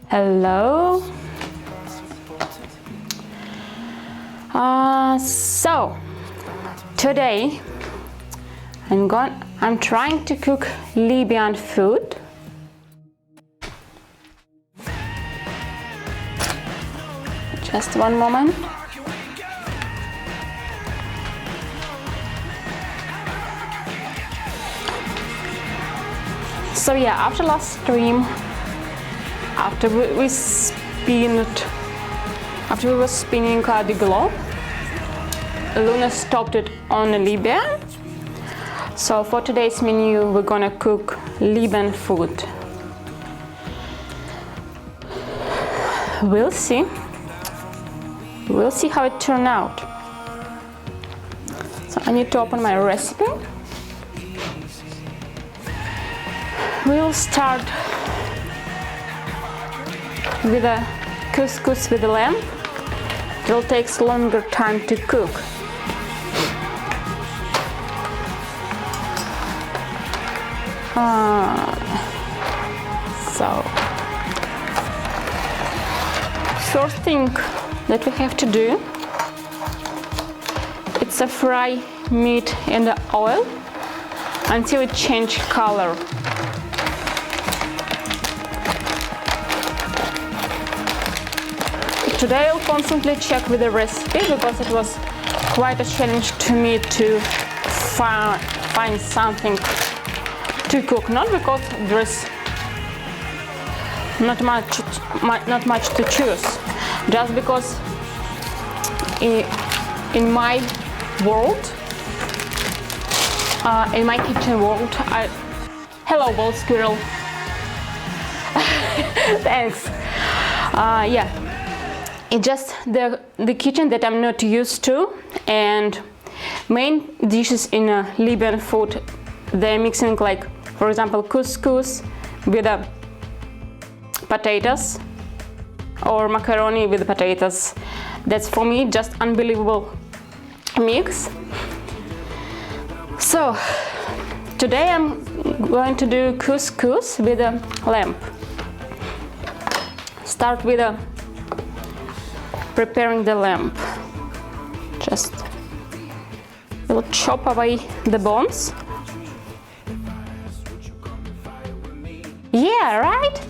Hello. So today I'm trying to cook Libyan food. Just one moment. So yeah, after last stream, after we were spinning the globe, Luna stopped it on Libyan. So for today's menu, we're gonna cook Libyan food. We'll see how it turned out. So I need to open my recipe. We'll start with a couscous with lamb. It will take longer time to cook. So first thing that we have to do, it's to fry meat in the oil until it changes color. Today I'll constantly check with the recipe because it was quite a challenge to me to find something to cook. Not because there's not much to choose, just because in my world, in my kitchen world, hello bald squirrel. Thanks. Yeah. It's just the kitchen that I'm not used to, and main dishes in Libyan food, they're mixing, like, for example, couscous with potatoes or macaroni with potatoes. That's for me just unbelievable mix. So today I'm going to do couscous with a lamb. Start with preparing the lamb. Just we'll chop away the bones. Yeah, right?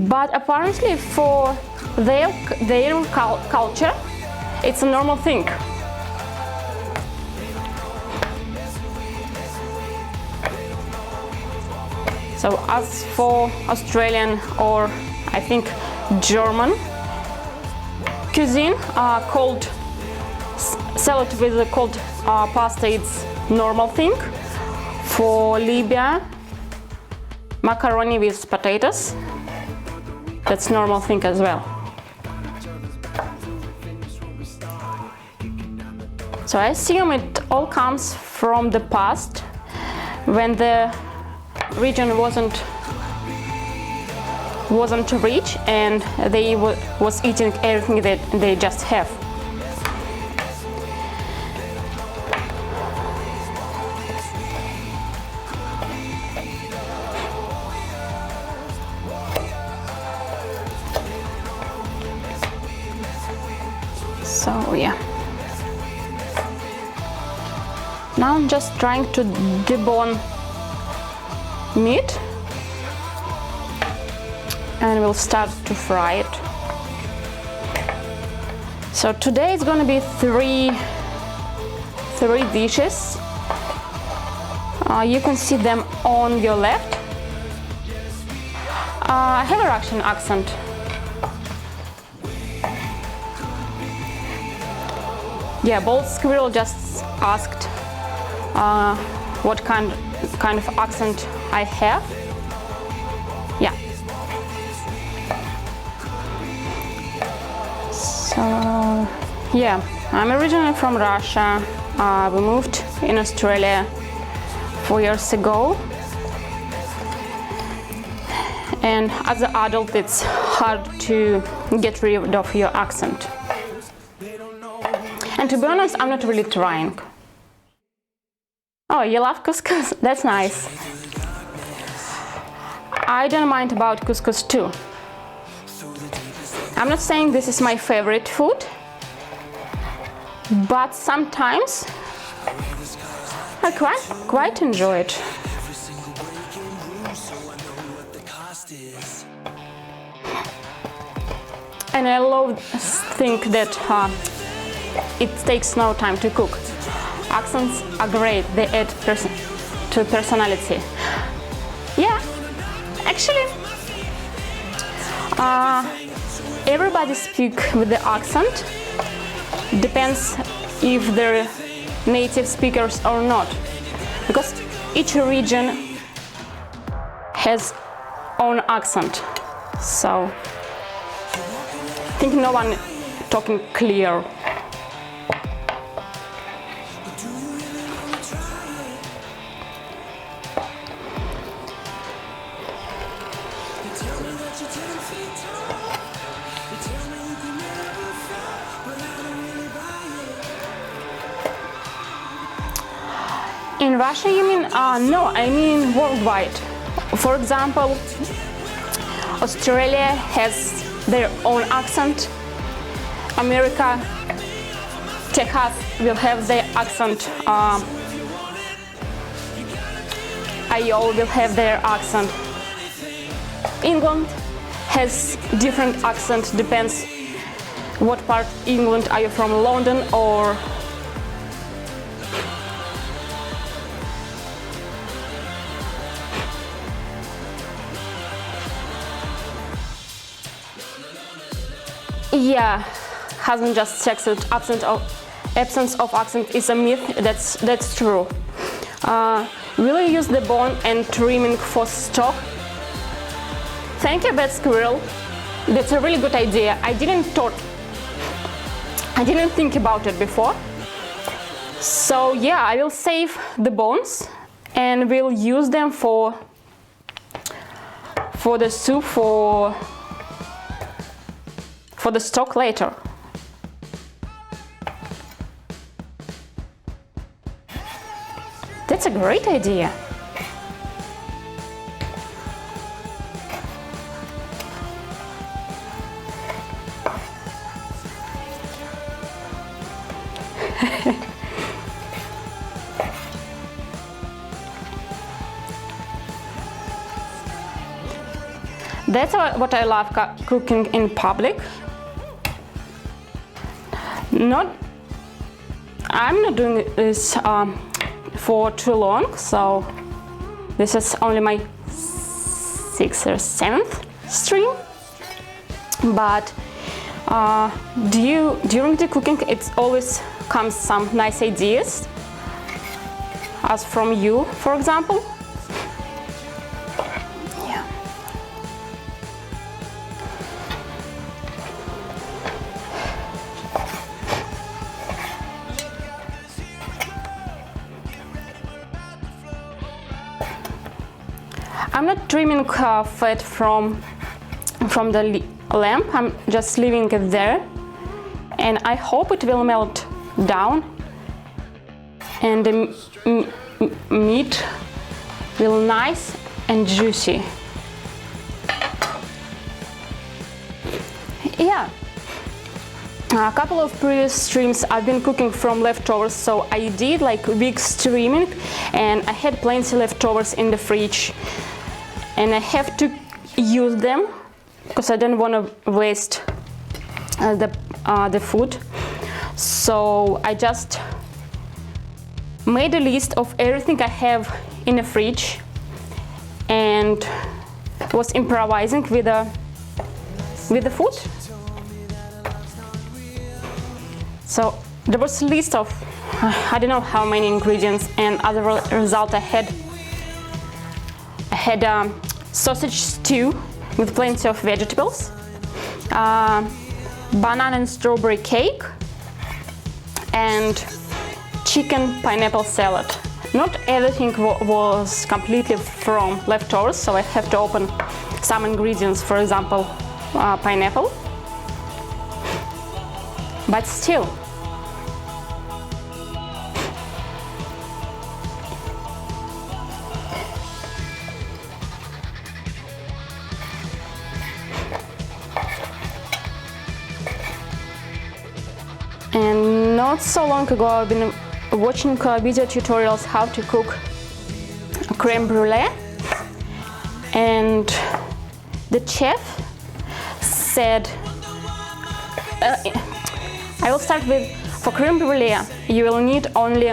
But apparently for their culture, it's a normal thing. So as for Australian or I think German cuisine, called salad with the cold pasta, it's normal thing. For Libya, macaroni with potatoes, that's normal thing as well. So I assume it all comes from the past, when the region wasn't rich and they was eating everything that they just have. So yeah. Now I'm just trying to debone meat, and we'll start to fry it. So today it's going to be three dishes. You can see them on your left. I have a Russian accent. Yeah, bald squirrel just asked what kind of accent I have. Yeah. So yeah, I'm originally from Russia. We moved in Australia 4 years ago, and as an adult it's hard to get rid of your accent. And to be honest, I'm not really trying. Oh, you love couscous? That's nice. I don't mind about couscous too. I'm not saying this is my favorite food, but sometimes I quite enjoy it. And I love think that it takes no time to cook. Accents are great, they add to personality. Yeah, actually, everybody speaks with the accent. Depends if they're native speakers or not, because each region has own accent. So I think no one talking clear. In Russia, you mean? No, I mean worldwide. For example, Australia has their own accent. America, Texas will have their accent. Iowa will have their accent. England has different accent, depends what part England are you from, London or yeah, hasn't just sexed. Absence of accent is a myth. That's true. Will you use the bone and trimming for stock? Thank you, Bad Squirrel. That's a really good idea. I didn't think about it before. So yeah, I will save the bones and we'll use them for the soup, for the stock later. That's a great idea. That's what I love cooking in public. I'm not doing this for too long, so this is only my 6th or 7th stream. But during the cooking, it always comes some nice ideas, as from you, for example. I'm not trimming fat from the lamb. I'm just leaving it there, and I hope it will melt down and the meat will nice and juicy. Yeah. A couple of previous streams I've been cooking from leftovers, so I did like week streaming and I had plenty leftovers in the fridge. And I have to use them because I don't want to waste the food. So I just made a list of everything I have in the fridge and was improvising with the food. So there was a list of I don't know how many ingredients, and as a result I had sausage stew with plenty of vegetables, banana and strawberry cake, and chicken pineapple salad. Not everything was completely from leftovers, so I have to open some ingredients, for example, pineapple, but still. Not so long ago I've been watching video tutorials how to cook creme brulee, and the chef said, I will start with, for creme brulee you will need only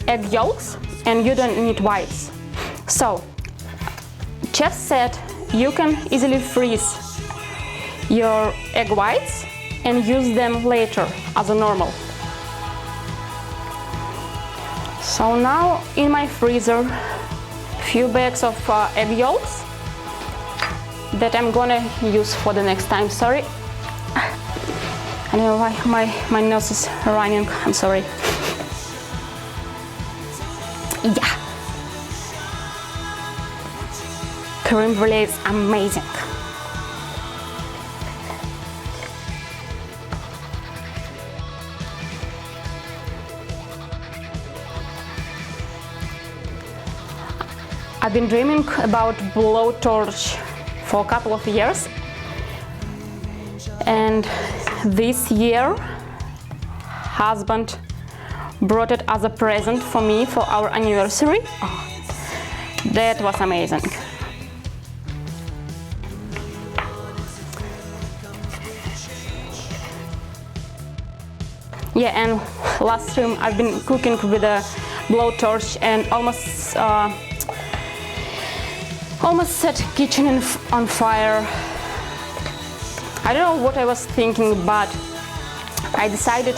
egg yolks and you don't need whites. So chef said you can easily freeze your egg whites and use them later as a normal. So now in my freezer, few bags of egg yolks that I'm gonna use for the next time. Sorry, I don't know why my nose is running, I'm sorry. Yeah, creme brulee is amazing. I've been dreaming about blowtorch for a couple of years, and this year husband brought it as a present for me for our anniversary. Oh, that was amazing. Yeah, and last stream I've been cooking with a blowtorch and almost set kitchen on fire. I don't know what I was thinking, but I decided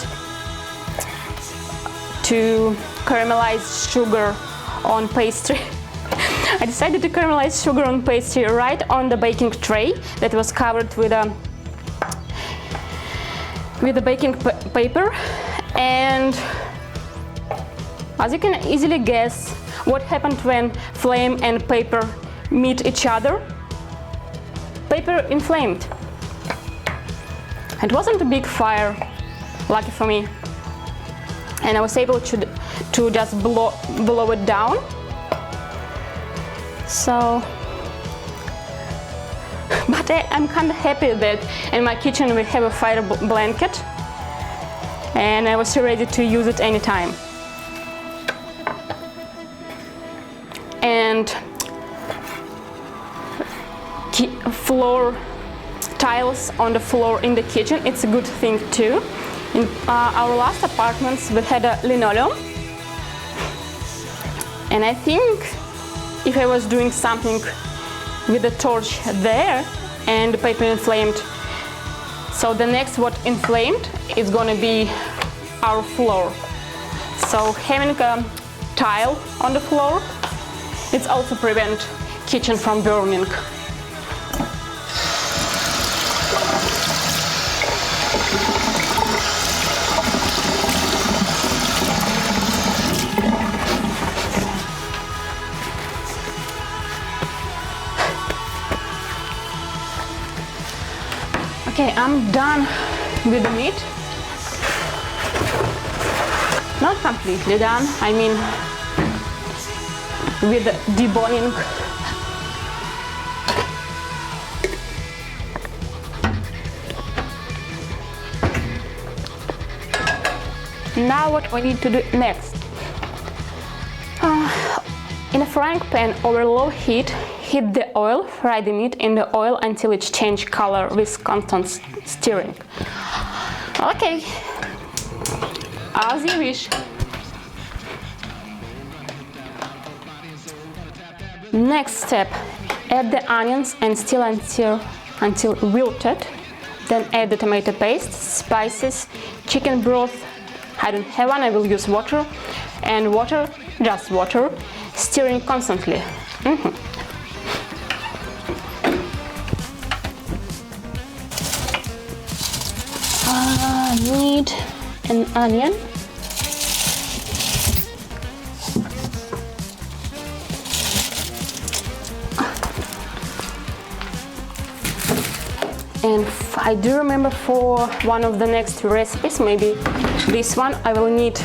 to caramelize sugar on pastry. I decided to caramelize sugar on pastry right on the baking tray that was covered with a baking paper, and as you can easily guess what happened when flame and paper meet each other. Paper inflamed. It wasn't a big fire, lucky for me, and I was able to just blow it down. So, but I'm kind of happy that in my kitchen we have a fire blanket, and I was ready to use it anytime. And floor tiles on the floor in the kitchen, it's a good thing too. In our last apartments we had a linoleum, and I think if I was doing something with the torch there and the paper inflamed, so the next what inflamed is gonna be our floor. So having a tile on the floor, it's also prevent kitchen from burning. Okay, I'm done with the meat. Not completely done, I mean with the deboning. Now what we need to do next? In a frying pan over low heat, heat the oil, fry the meat in the oil until it changes color with constant stirring. Okay, as you wish. Next step, add the onions and stir until wilted. Then add the tomato paste, spices, chicken broth. I don't have one, I will use water. And water, just water, stirring constantly. I need an onion. And I do remember for one of the next recipes, maybe this one, I will need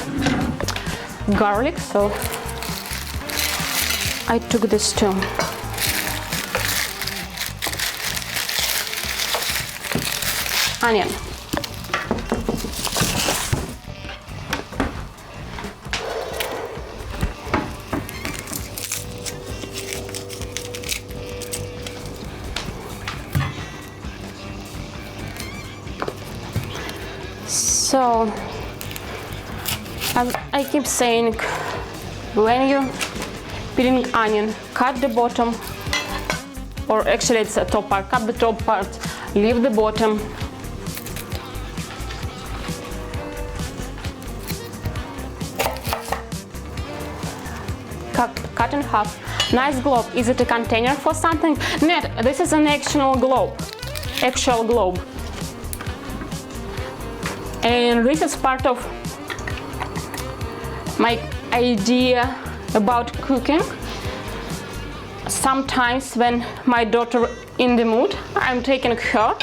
garlic, so I took this too. Onion. So, as I keep saying, when you're peeling onion, cut the bottom, or actually it's a top part, cut the top part, leave the bottom. Cut in half. Nice globe. Is it a container for something? No, this is an actual globe. And this is part of my idea about cooking. Sometimes when my daughter in the mood, I'm taking her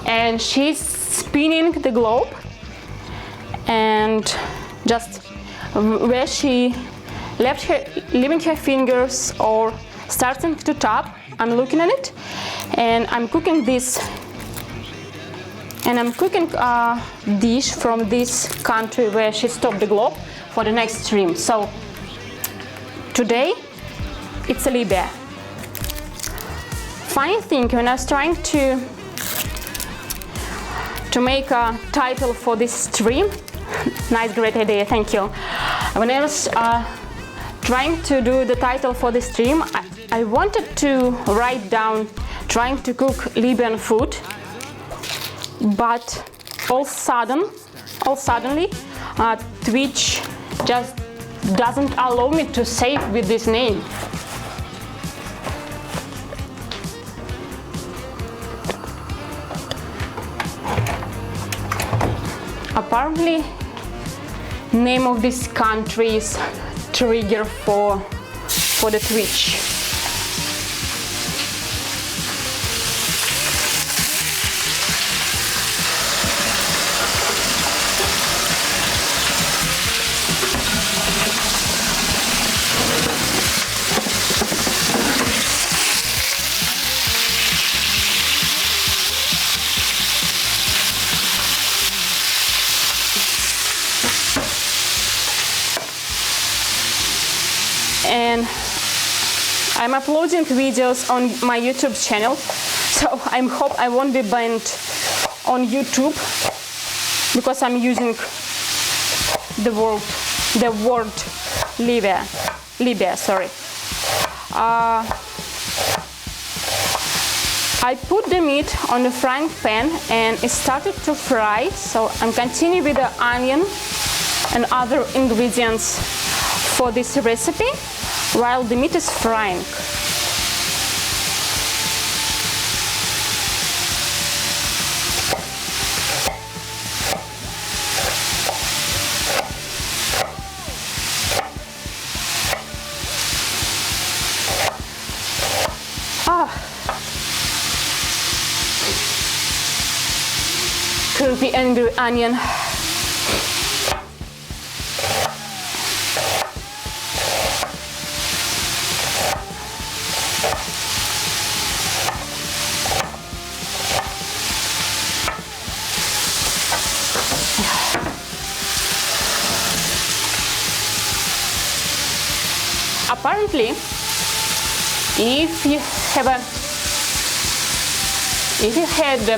and she's spinning the globe, and just where she leaving her fingers or starting to tap, I'm looking at it, and I'm cooking this, and I'm cooking a dish from this country where she stopped the globe for the next stream. So today it's Libya. Funny thing, when I was trying to make a title for this stream, nice, great idea, thank you. When I was trying to do the title for the stream, I wanted to write down trying to cook Libyan food, but all suddenly Twitch just doesn't allow me to save with this name. Apparently, name of this country is trigger for the Twitch. And I'm uploading videos on my YouTube channel, so I hope I won't be banned on YouTube because I'm using the word Libya. Sorry. I put the meat on the frying pan and it started to fry. So I'm continuing with the onion and other ingredients for this recipe while the meat is frying. Crispy angry onion. Apparently, if you had a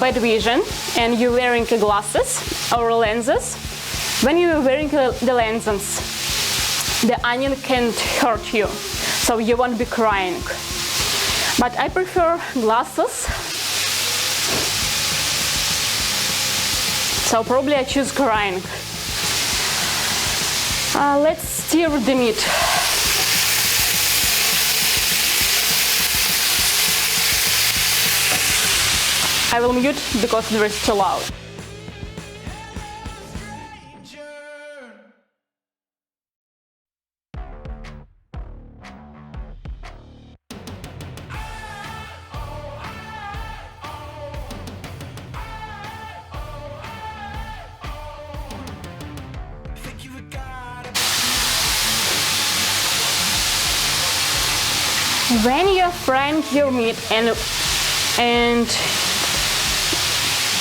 bad vision and you're wearing glasses or lenses, when you're wearing the lenses, the onion can't hurt you, so you won't be crying. But I prefer glasses, so probably I choose crying. Let's stir the meat. I will mute because there is too loud. When you're frying your meat and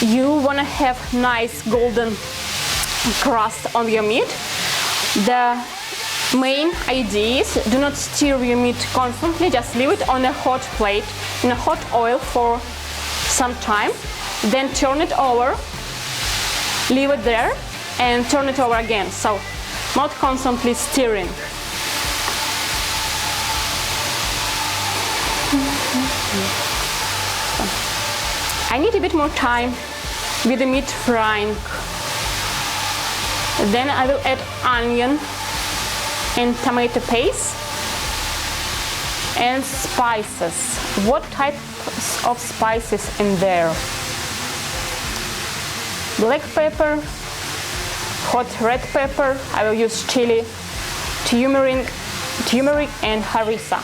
you want to have nice golden crust on your meat, the main idea is do not stir your meat constantly, just leave it on a hot plate in a hot oil for some time, then turn it over leave it there and turn it over again, so not constantly stirring. I need a bit more time with the meat frying. Then I will add onion and tomato paste and spices. What type of spices in there? Black pepper, hot red pepper. I will use chili, turmeric and harissa.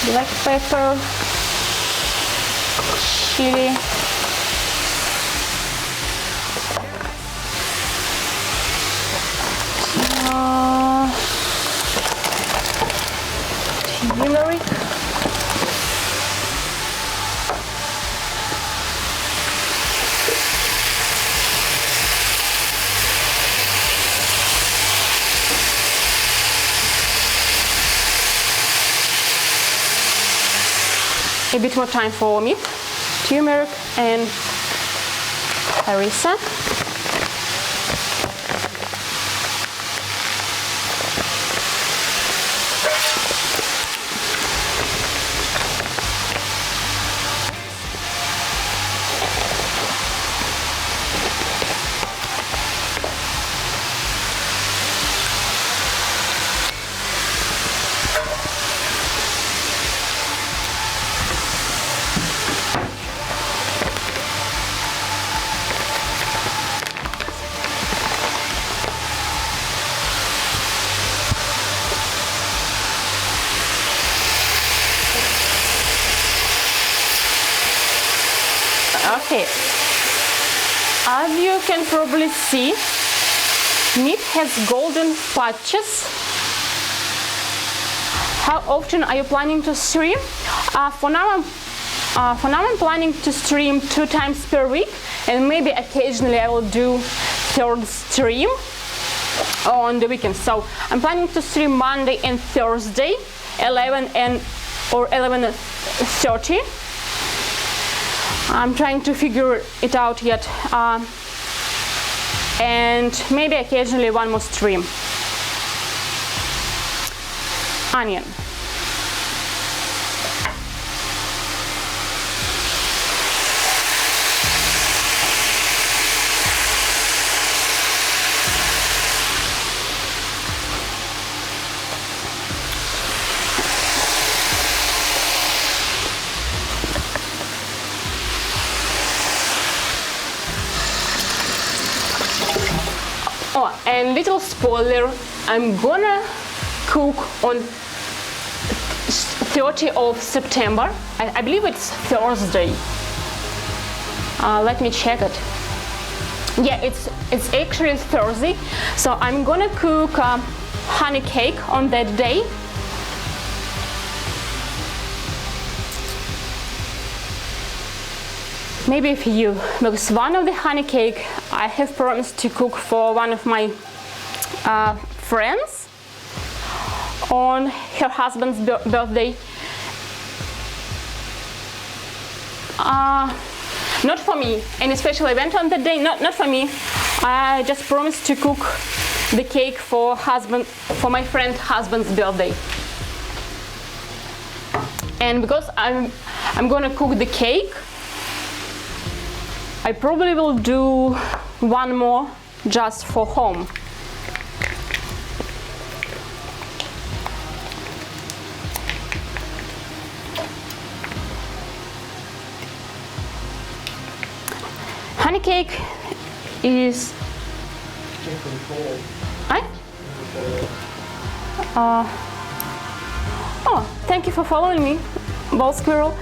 Black pepper, chili, turmeric, a bit more time for meat, turmeric and harissa. Okay, as you can probably see, meat has golden patches. How often are you planning to stream? For now I'm planning to stream 2 times per week, and maybe occasionally I will do 3rd stream on the weekend. So I'm planning to stream Monday and Thursday, 11 or 11:30. I'm trying to figure it out yet, and maybe occasionally one more stream. Onion. Oh, and little spoiler, I'm gonna cook on 30th of September. I believe it's Thursday. Let me check it. Yeah, it's actually Thursday. So I'm gonna cook honey cake on that day. Maybe for you, because one of the honey cake I have promised to cook for one of my friends on her husband's birthday. Not for me, any special event on that day, not for me. I just promised to cook the cake for my friend's husband's birthday. And because I'm gonna cook the cake, I probably will do one more just for home. Honey cake is... Oh, thank you for following me, ball squirrel.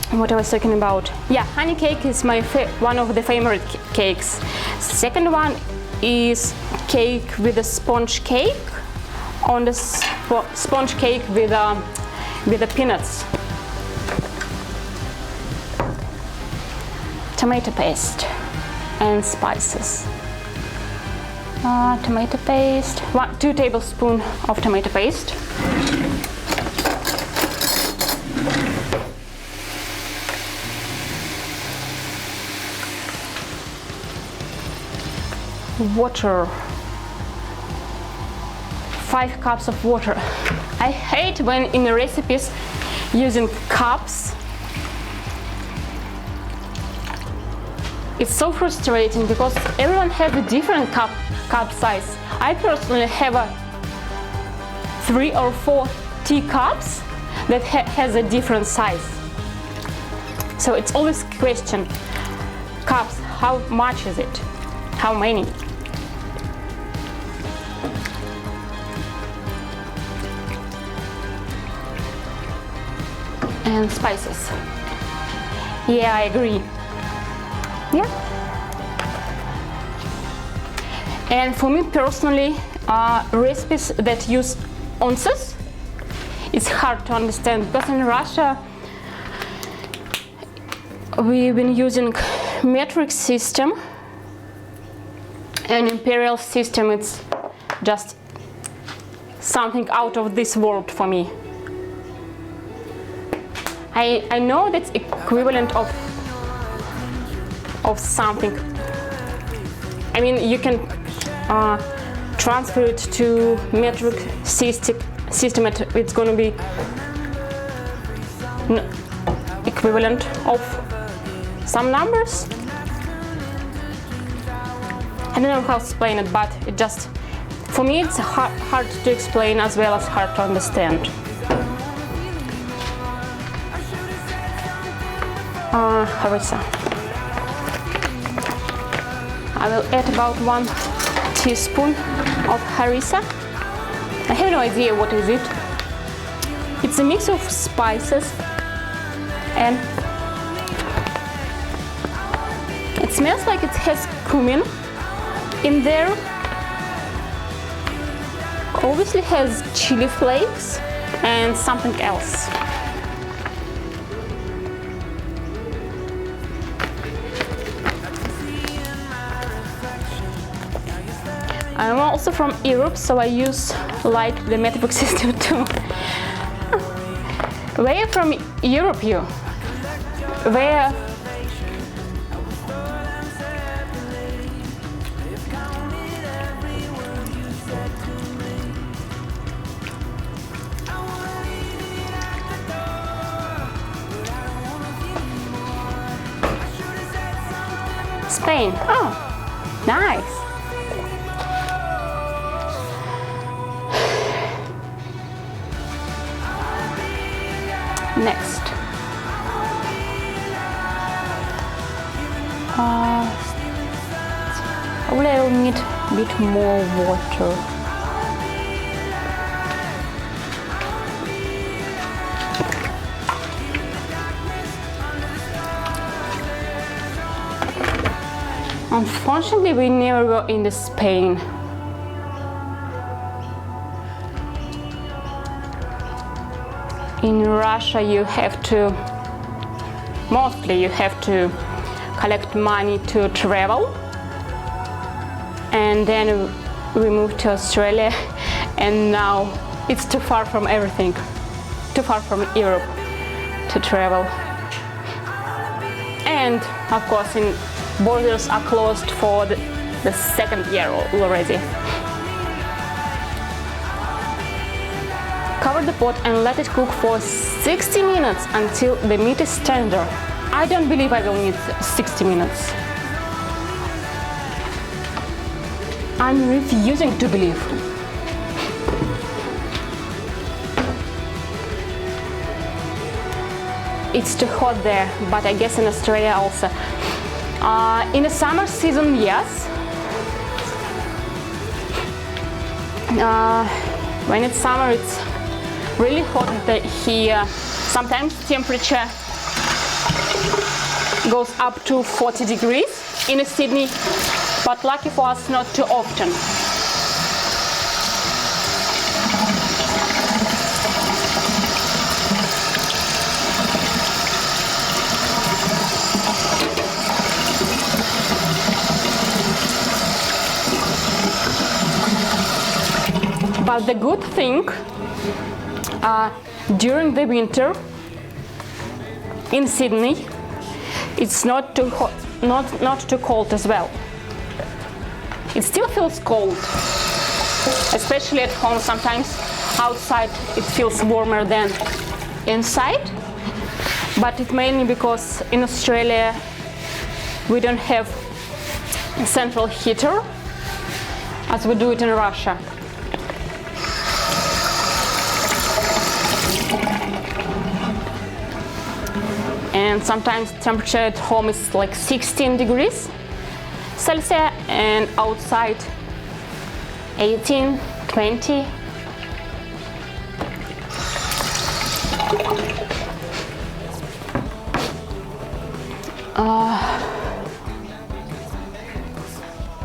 What I was talking about? Yeah, honey cake is my one of the favorite cakes. Second one is cake with a sponge cake. On the sponge cake with the peanuts. Tomato paste and spices. Tomato paste. 2 tablespoons of tomato paste. water. 5 cups of water. I hate when in the recipes using cups. It's so frustrating because everyone has a different cup size. I personally have a 3 or 4 teacups that has a different size. So it's always question, cups, how much is it? How many? And spices. Yeah, I agree. Yeah. And for me personally, recipes that use ounces, it's hard to understand because in Russia we've been using metric system, and imperial system, it's just something out of this world for me. I know that's equivalent of something. I mean, you can transfer it to metric system. It's going to be equivalent of some numbers. I don't know how to explain it, but it just, for me, it's hard to explain as well as hard to understand. Harissa. I will add about 1 teaspoon of harissa. I have no idea what is it. It's a mix of spices, and it smells like it has cumin in there. Obviously has chili flakes and something else. I'm also from Europe, so I use like the metric system too. Where from Europe you? Where? Spain. Oh, nice. Next, probably I will need a bit more water. Unfortunately, we never were in the Spain. In Russia, you have to, mostly you have to collect money to travel. And then we moved to Australia, and now it's too far from everything, too far from Europe to travel. And of course, borders are closed for the second year already. Cover the pot and let it cook for 60 minutes until the meat is tender. I don't believe I will need 60 minutes. I'm refusing to believe. It's too hot there, but I guess in Australia also. In the summer season, yes. When it's summer, it's really hot here. Sometimes temperature goes up to 40 degrees in Sydney, but lucky for us, not too often. But the good thing, during the winter in Sydney, it's not too hot, not too cold as well. It still feels cold, especially at home. Sometimes outside it feels warmer than inside, but it's mainly because in Australia we don't have a central heater as we do it in Russia. And sometimes temperature at home is like 16 degrees Celsius and outside 18, 20.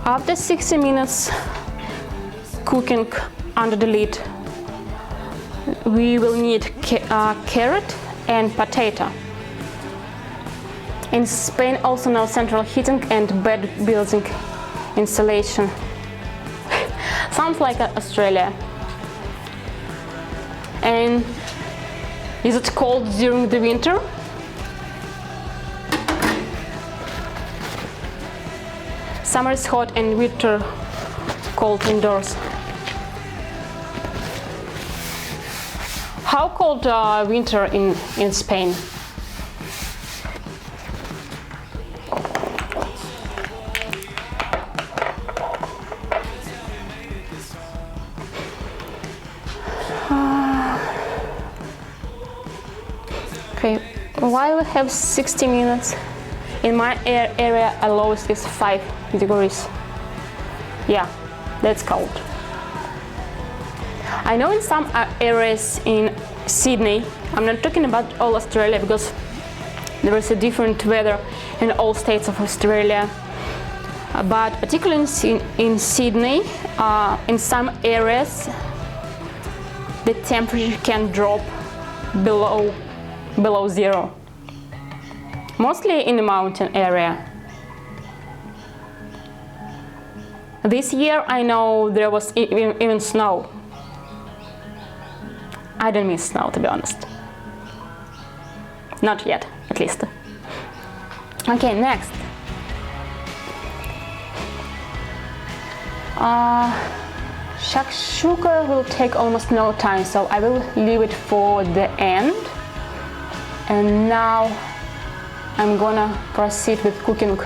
After 60 minutes cooking under the lid, we will need carrot and potato. In Spain also no central heating and bad building insulation. Sounds like Australia. And is it cold during the winter? Summer is hot and winter cold indoors. How cold winter in Spain? Okay, while we have 60 minutes, in my area lowest is 5 degrees. Yeah, that's cold. I know in some areas in Sydney, I'm not talking about all Australia because there is a different weather in all states of Australia, but particularly in Sydney, in some areas the temperature can drop below zero, mostly in the mountain area. This year I know there was even snow. I don't miss snow, to be honest. Not yet, at least. Okay, next. Shakshouka will take almost no time, so I will leave it for the end. And now I'm gonna proceed with cooking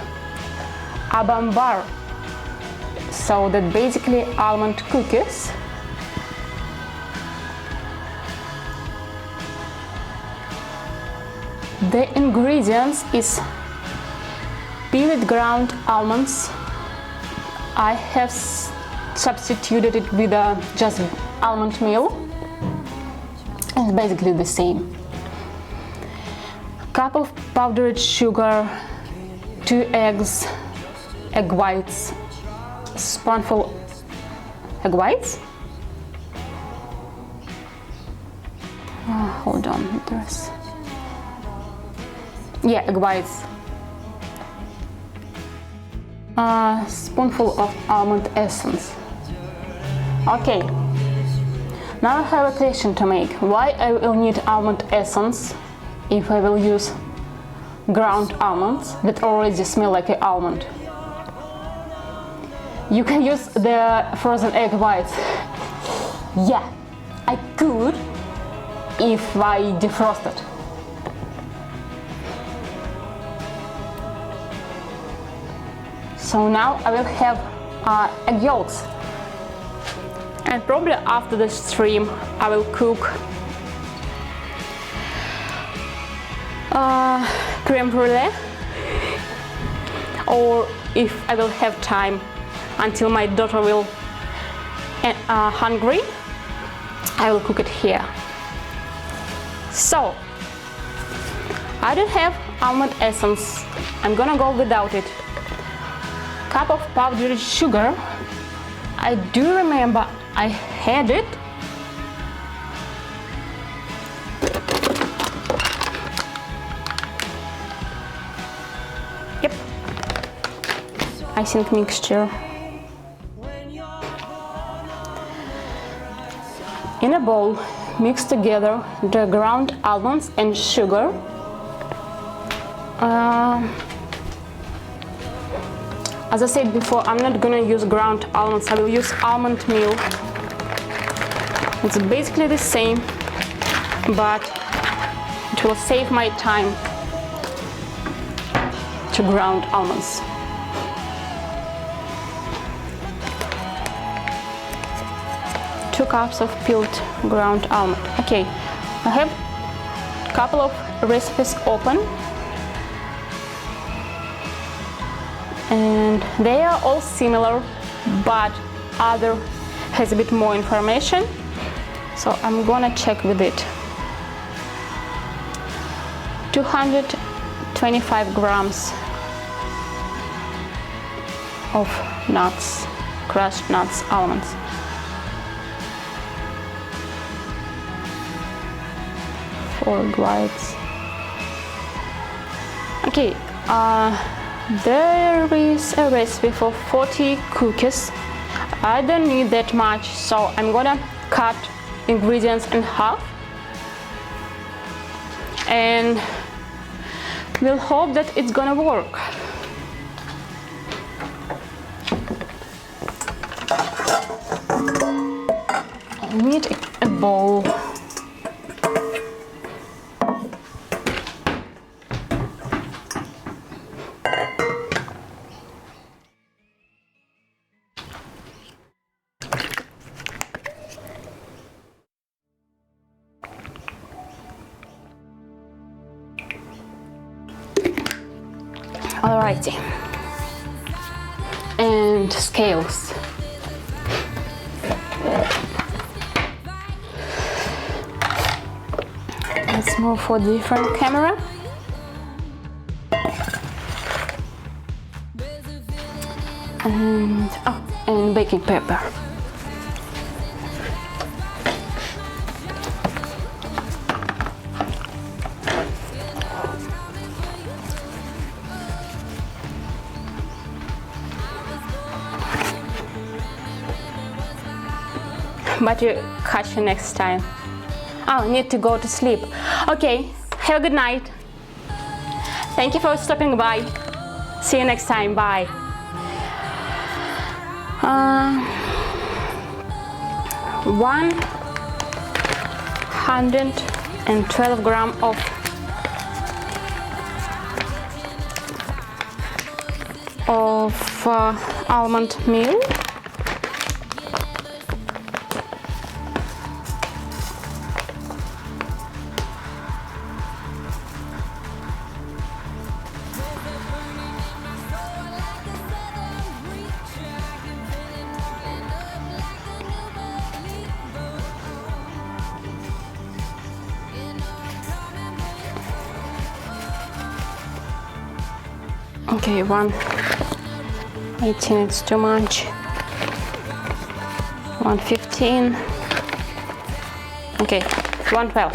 abambar. So that basically almond cookies. The ingredients is peeled ground almonds. I have substituted it with just almond meal. It's basically the same. Cup of powdered sugar, 2 eggs, egg whites, spoonful egg whites. Hold on, there's egg whites. Spoonful of almond essence. Okay, now I have a question to make. Why I will need almond essence if I will use ground almonds that already smell like an almond? You can use the frozen egg whites. Yeah, I could if I defrost it. So now I will have egg yolks. And probably after the stream I will cook creme brulee, or if I will have time until my daughter will hungry, I will cook it here. So I don't have almond essence, I'm gonna go without it. Cup of powdered sugar. I do remember I had it. Yep, I think mixture. In a bowl, mix together the ground almonds and sugar. As I said before, I'm not gonna use ground almonds, I will use almond meal. It's basically the same, but it will save my time to ground almonds. Two cups of peeled ground almond. Okay, I have a couple of recipes open, and they are all similar, but other has a bit more information, so I'm gonna check with it. 225 grams of nuts, crushed nuts, almonds. Four whites. Okay, there is a recipe for 40 cookies. I don't need that much, so I'm gonna cut ingredients in half, and we'll hope that it's gonna work. I need a bowl. Alrighty, and scales. Let's move for different camera. And baking pepper. But you catch you next time. Oh, I need to go to sleep. Okay, have a good night. Thank you for stopping by. See you next time. Bye. 112 grams of almond meal. Okay, 118, it's too much. 115. Okay, 112.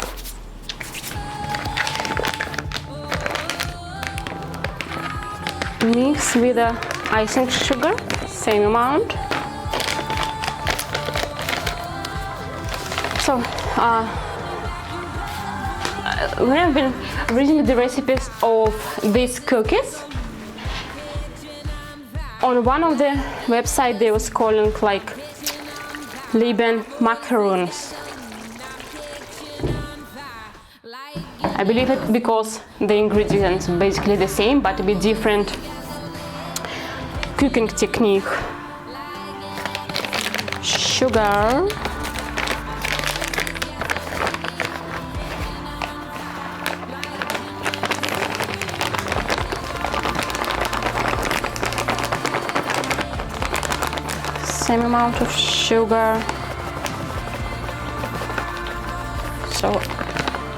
Mix with the icing sugar, same amount. So, when I've been reading the recipes of these cookies, on one of the websites they was calling like Libyan macaroons. I believe it because the ingredients are basically the same, but a bit different cooking technique. Sugar. Same amount of sugar. So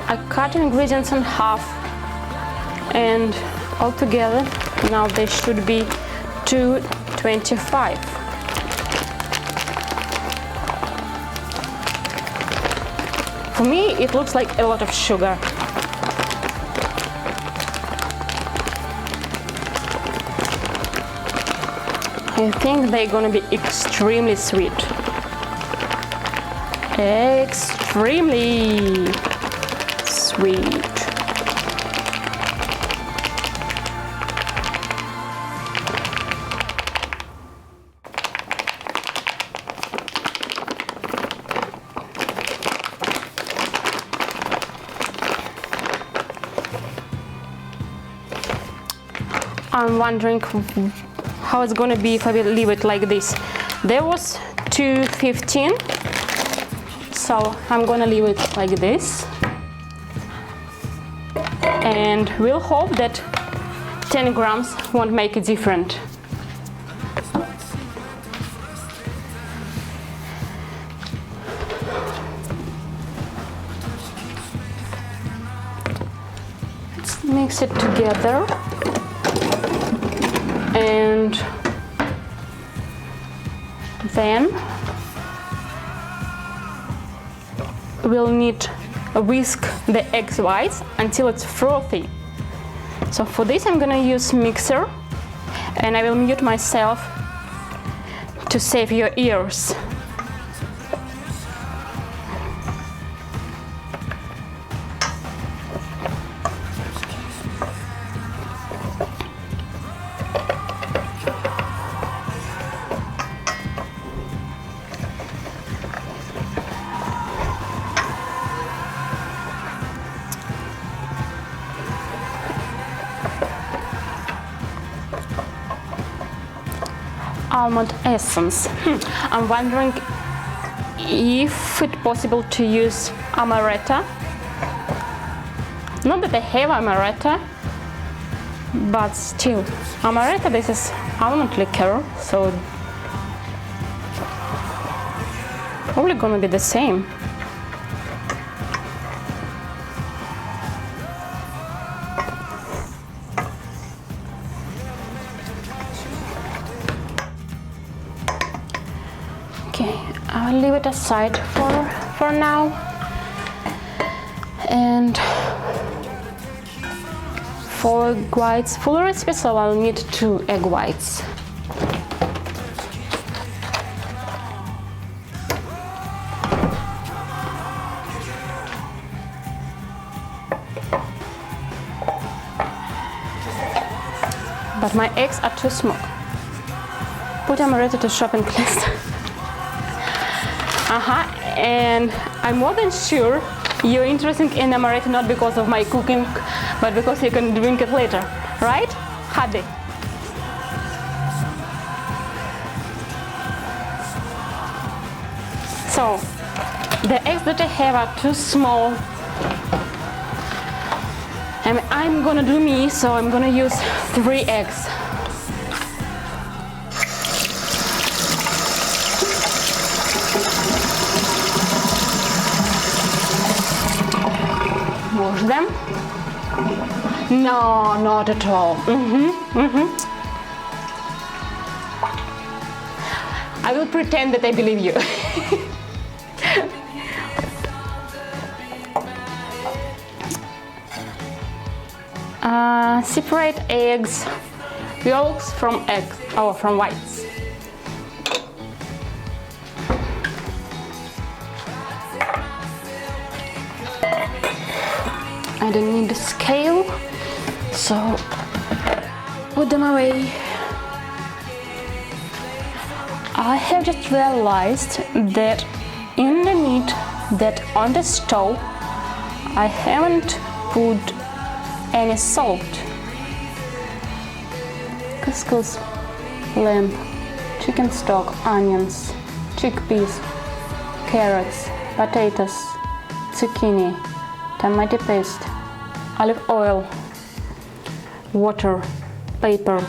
I cut ingredients in half, and altogether now they should be 225. For me, it looks like a lot of sugar. I think they're gonna be extremely sweet. Extremely sweet. I'm wondering how it's gonna be if I will leave it like this. There was 215, so I'm gonna leave it like this. And we'll hope that 10 grams won't make it different. Let's mix it together. And then we'll need to whisk the egg whites until it's frothy. So for this I'm gonna use mixer, and I will mute myself to save your ears. Almond essence. I'm wondering if it's possible to use amaretto. Not that I have amaretto, but still, amaretto, this is almond liquor, so probably gonna be the same. Okay, I'll leave it aside for now. And for egg whites, full recipe, so I'll need 2 egg whites. But my eggs are too small. Put amaretto to shopping list. And I'm more than sure you're interested in amaretto not because of my cooking, but because you can drink it later, right? Hadi. So, the eggs that I have are too small. And I'm gonna do me, so I'm gonna use 3 eggs. Wash them? No, not at all. I will pretend that I believe you. Separate eggs, yolks from from whites. I don't need the scale, so put them away. I have just realized that in the meat that on the stove I haven't put any salt. Couscous, lamb, chicken stock, onions, chickpeas, carrots, potatoes, zucchini, tomato paste, olive oil, water, pepper,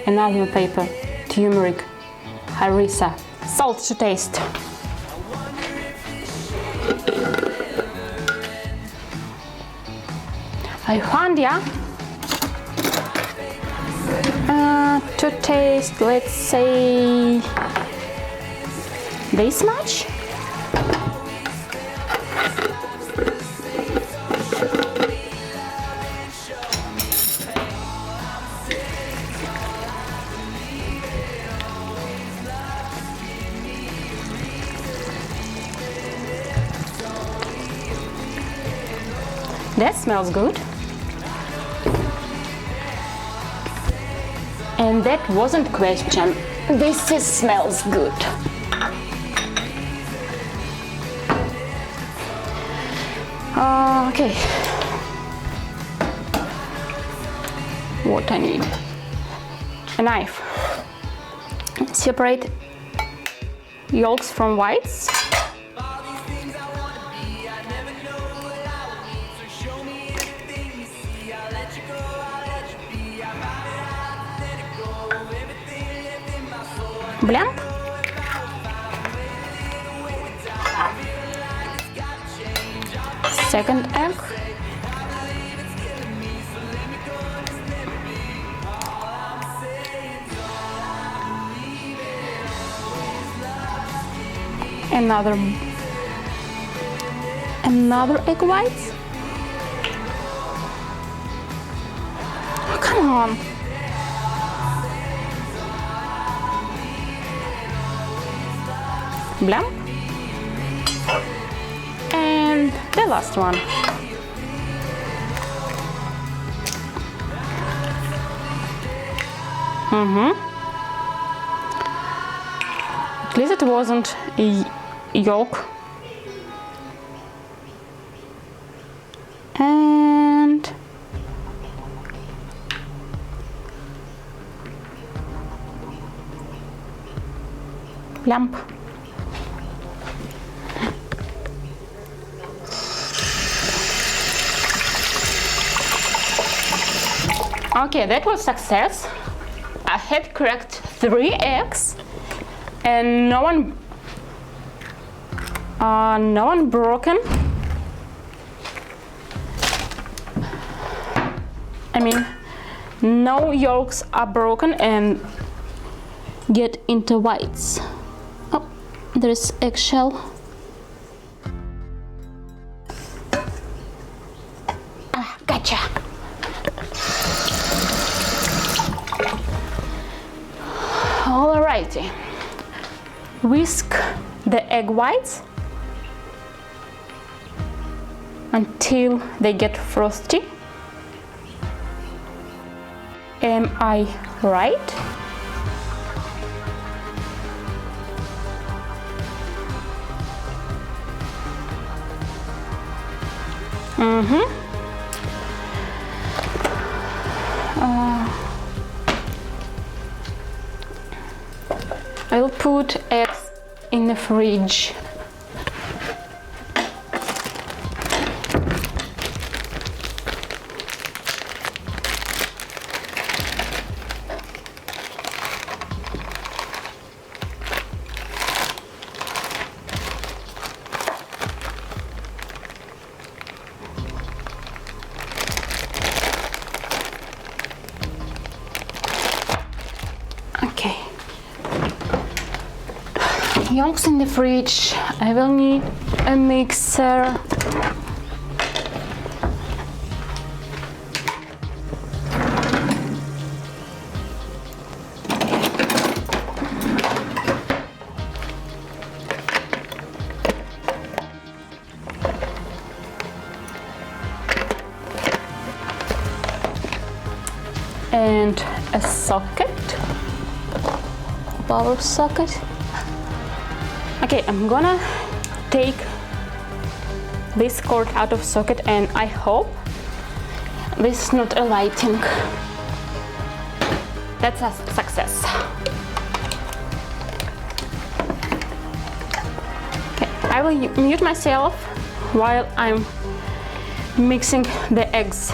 another pepper, turmeric, harissa, salt to taste. Ayuhandia to taste, let's say this much. That smells good. And that wasn't question. This smells good. Okay. what I need. A knife. Separate yolks from whites. Blamp. Second egg. Another egg white. Oh, come on. Blamp. And the last one. At least it wasn't a yolk. And lamp. Okay, that was success. I had cracked 3 eggs and no one broken. I mean, no yolks are broken and get into whites. Oh, there's eggshell. Ah, gotcha. Alrighty. Whisk the egg whites until they get frosty. Am I right? I'll put eggs in the fridge. Okay. Yolks in the fridge. I will need a mixer. And a socket, power socket. Okay, I'm gonna take this cord out of socket and I hope this is not a lighting. That's a success. Okay, I will mute myself while I'm mixing the eggs.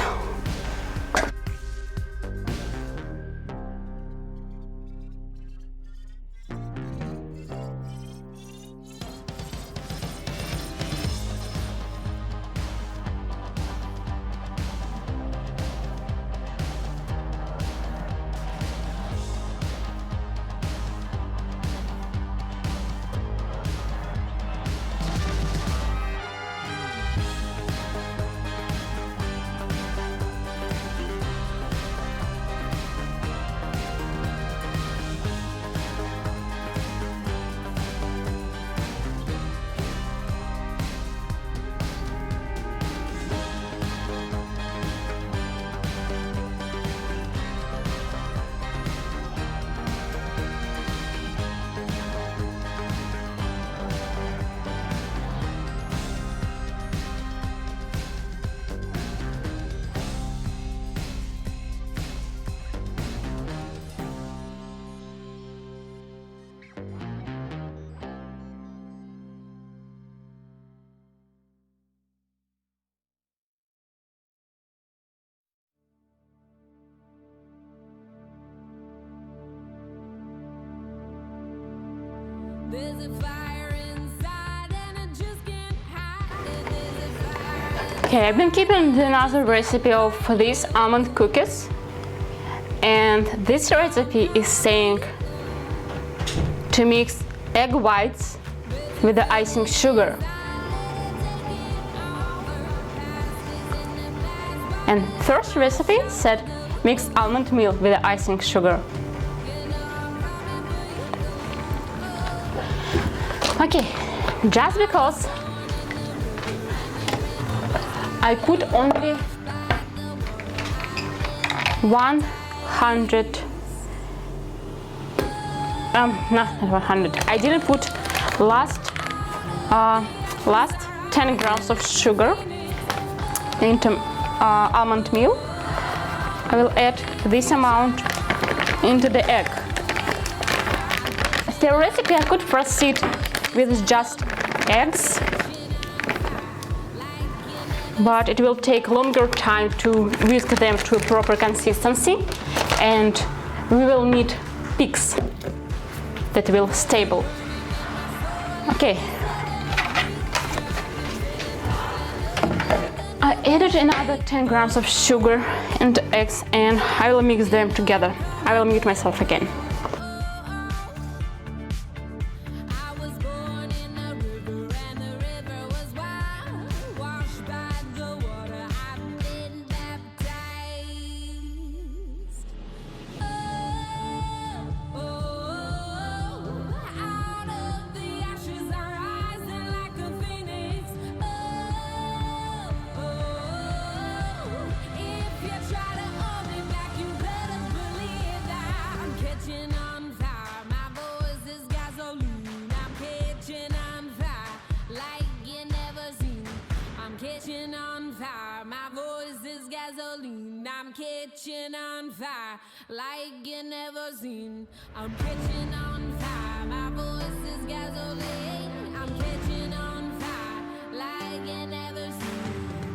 There's a fire inside and I just can't hide it. There's a fire. Okay, I've been keeping another recipe of these almond cookies, and this recipe is saying to mix egg whites with the icing sugar. And first recipe said mix almond milk with the icing sugar. Okay, just because I put only 100, not 100. I didn't put last 10 grams of sugar into almond milk. I will add this amount into the egg. Theoretically, I could proceed with just eggs, but it will take longer time to whisk them to a proper consistency, and we will need peaks that will stable. Okay, I added another 10 grams of sugar and eggs, and I will mix them together. I will mute myself again. I'm catching on fire like you never seen. I'm catching on fire. My voice is gasoline. I'm catching on fire like you never seen. I'm catching on fire. My voice is gasoline. I'm catching on fire like you never seen.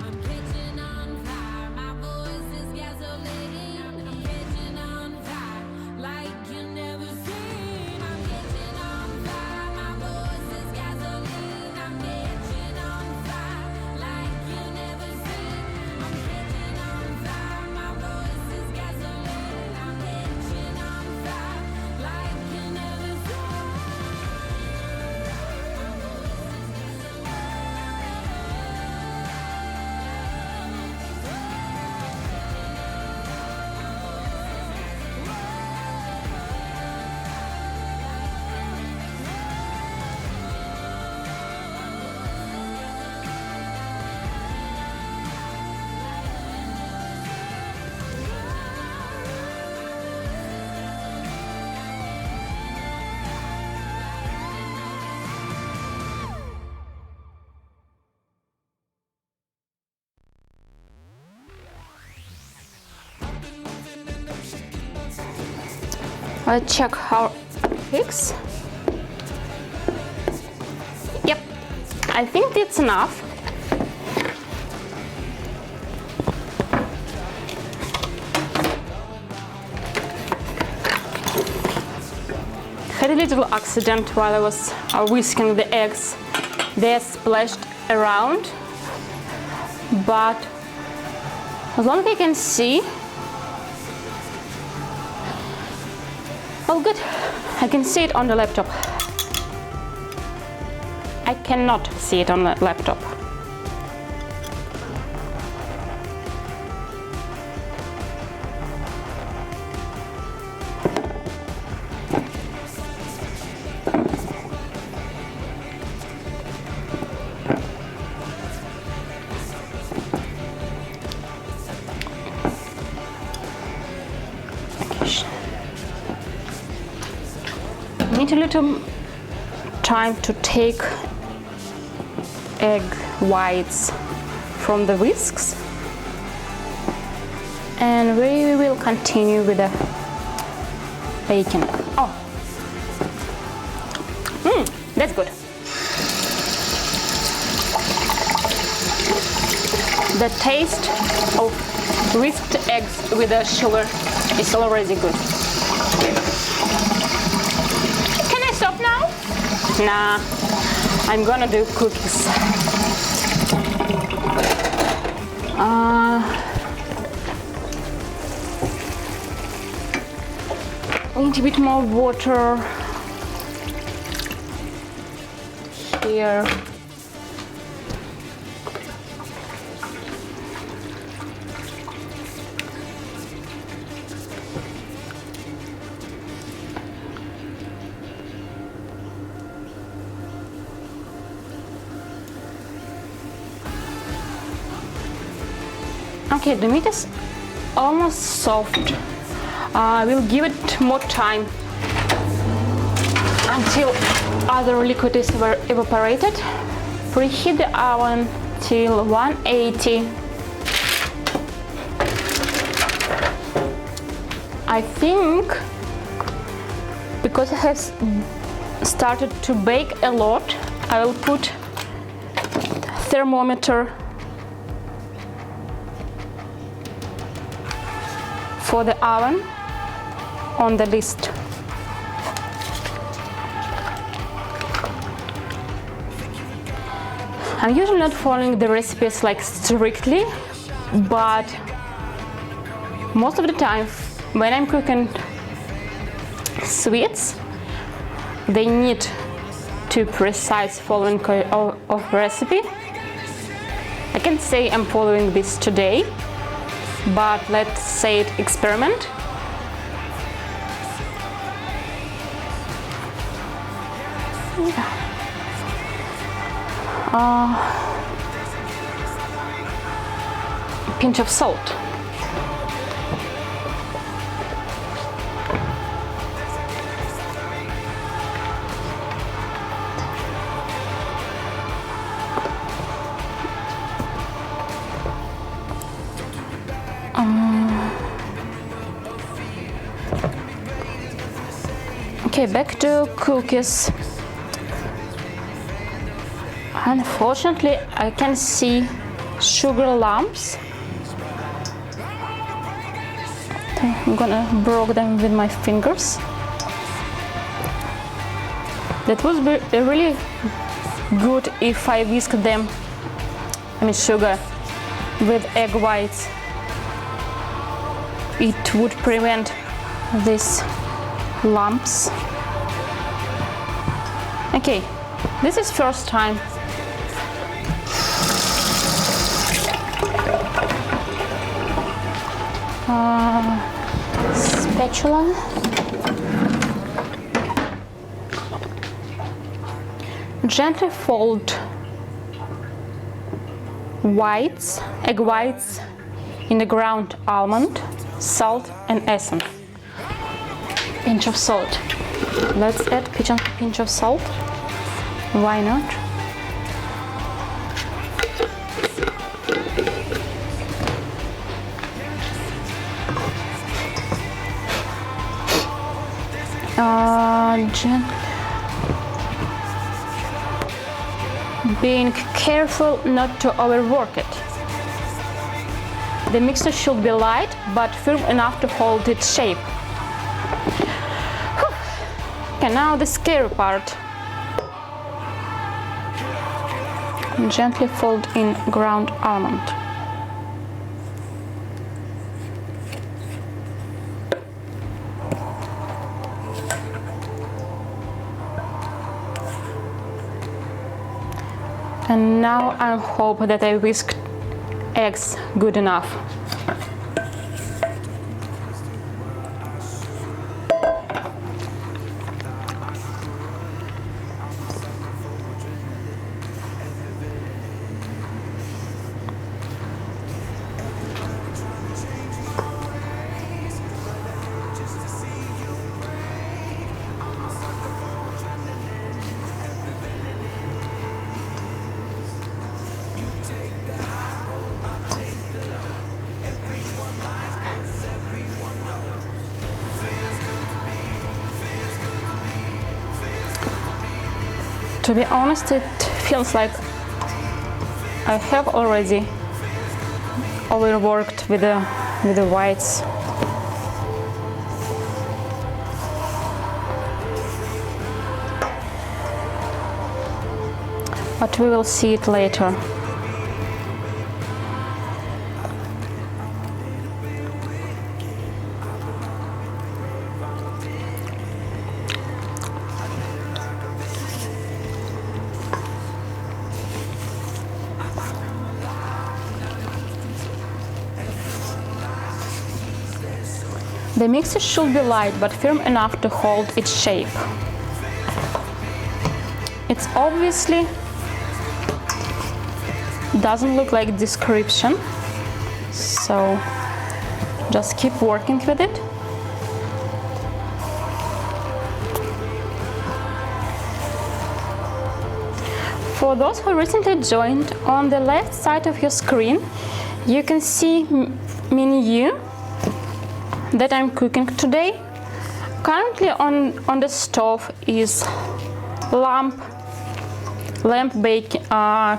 I'm catching on fire. My voice is gasoline. I'm catching on fire like you never seen. I'm catching on fire. My voice is gasoline. I'm catching on fire like you never seen. Let's check how fix. Yep, I think it's enough. Had a little accident while I was whisking the eggs. They splashed around, but as long as I can see, all good. I can see it on the laptop. I cannot see it on the laptop. Need a little time to take egg whites from the whisks, and we will continue with the baking. Oh, That's good. The taste of whisked eggs with the sugar is already good. Can I stop now? Nah, I'm gonna do cookies. A little bit more water here. Okay, the meat is almost soft. We'll give it more time until other liquid is evaporated. Preheat the oven till 180. I think because it has started to bake a lot, I will put thermometer for the oven on the list. I'm usually not following the recipes like strictly, but most of the time when I'm cooking sweets, they need to precise following of recipe. I can say I'm following this today, but let's say it experiment. Pinch of salt. Okay, back to cookies. Unfortunately, I can see sugar lumps. I'm gonna break them with my fingers. That would be really good if I whisk them, sugar, with egg whites. It would prevent these lumps. Okay, this is first time. Spatula. Gently fold egg whites in the ground almond, salt and essence. Pinch of salt. Let's add pinch of salt. Why not? Gently. Being careful not to overwork it. The mixture should be light but firm enough to hold its shape. Okay, now the scary part. Gently fold in ground almond. And now I hope that I whisked eggs good enough. To be honest, it feels like I have already overworked with the whites. But we will see it later. The mixture should be light but firm enough to hold its shape. It's obviously doesn't look like description, so just keep working with it. For those who recently joined, on the left side of your screen you can see menu that I'm cooking today. Currently on the stove is lamb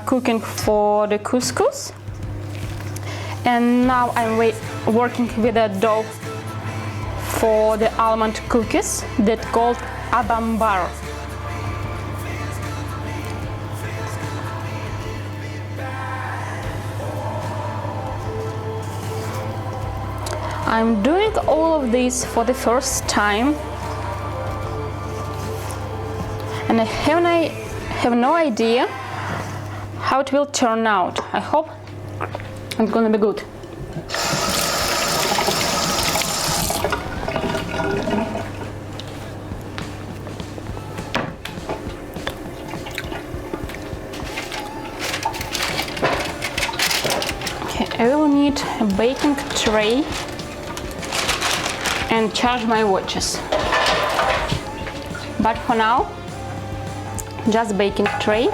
cooking for the couscous, and now I'm working with a dough for the almond cookies that called abambar. I'm doing all of this for the first time, and I have no idea how it will turn out. I hope it's gonna be good. Okay, I will need a baking tray and charge my watches. But for now, just baking tray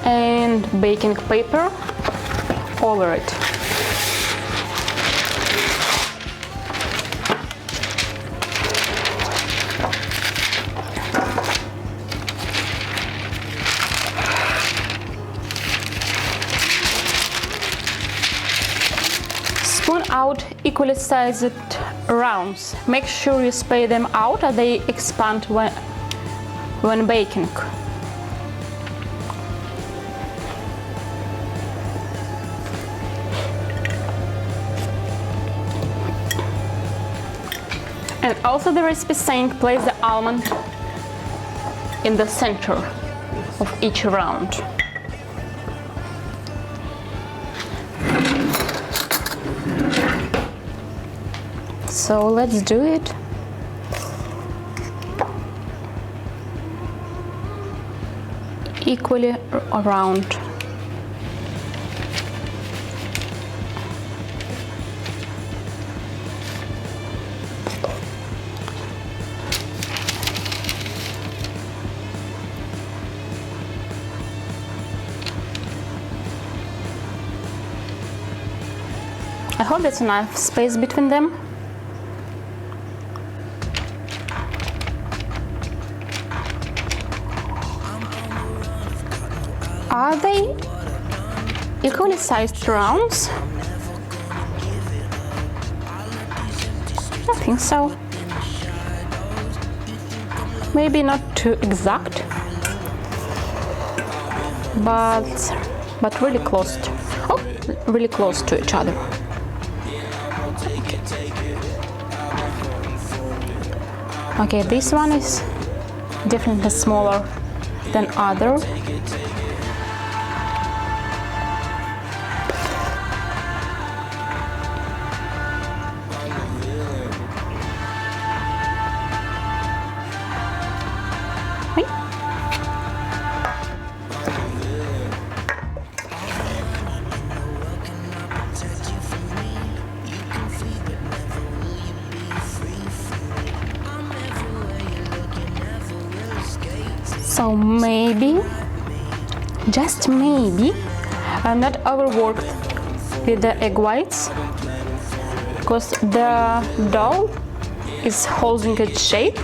and baking paper over it. Spoon out equally sized rounds. Make sure you spray them out or they expand when baking. And also the recipe saying place the almond in the center of each round. So let's do it. Equally around. I hope there's enough space between them. Are they equally sized rounds? I think so. Maybe not too exact, but really close really close to each other. Okay, this one is definitely smaller than other. So maybe, just maybe, I'm not overworked with the egg whites because the dough is holding its shape.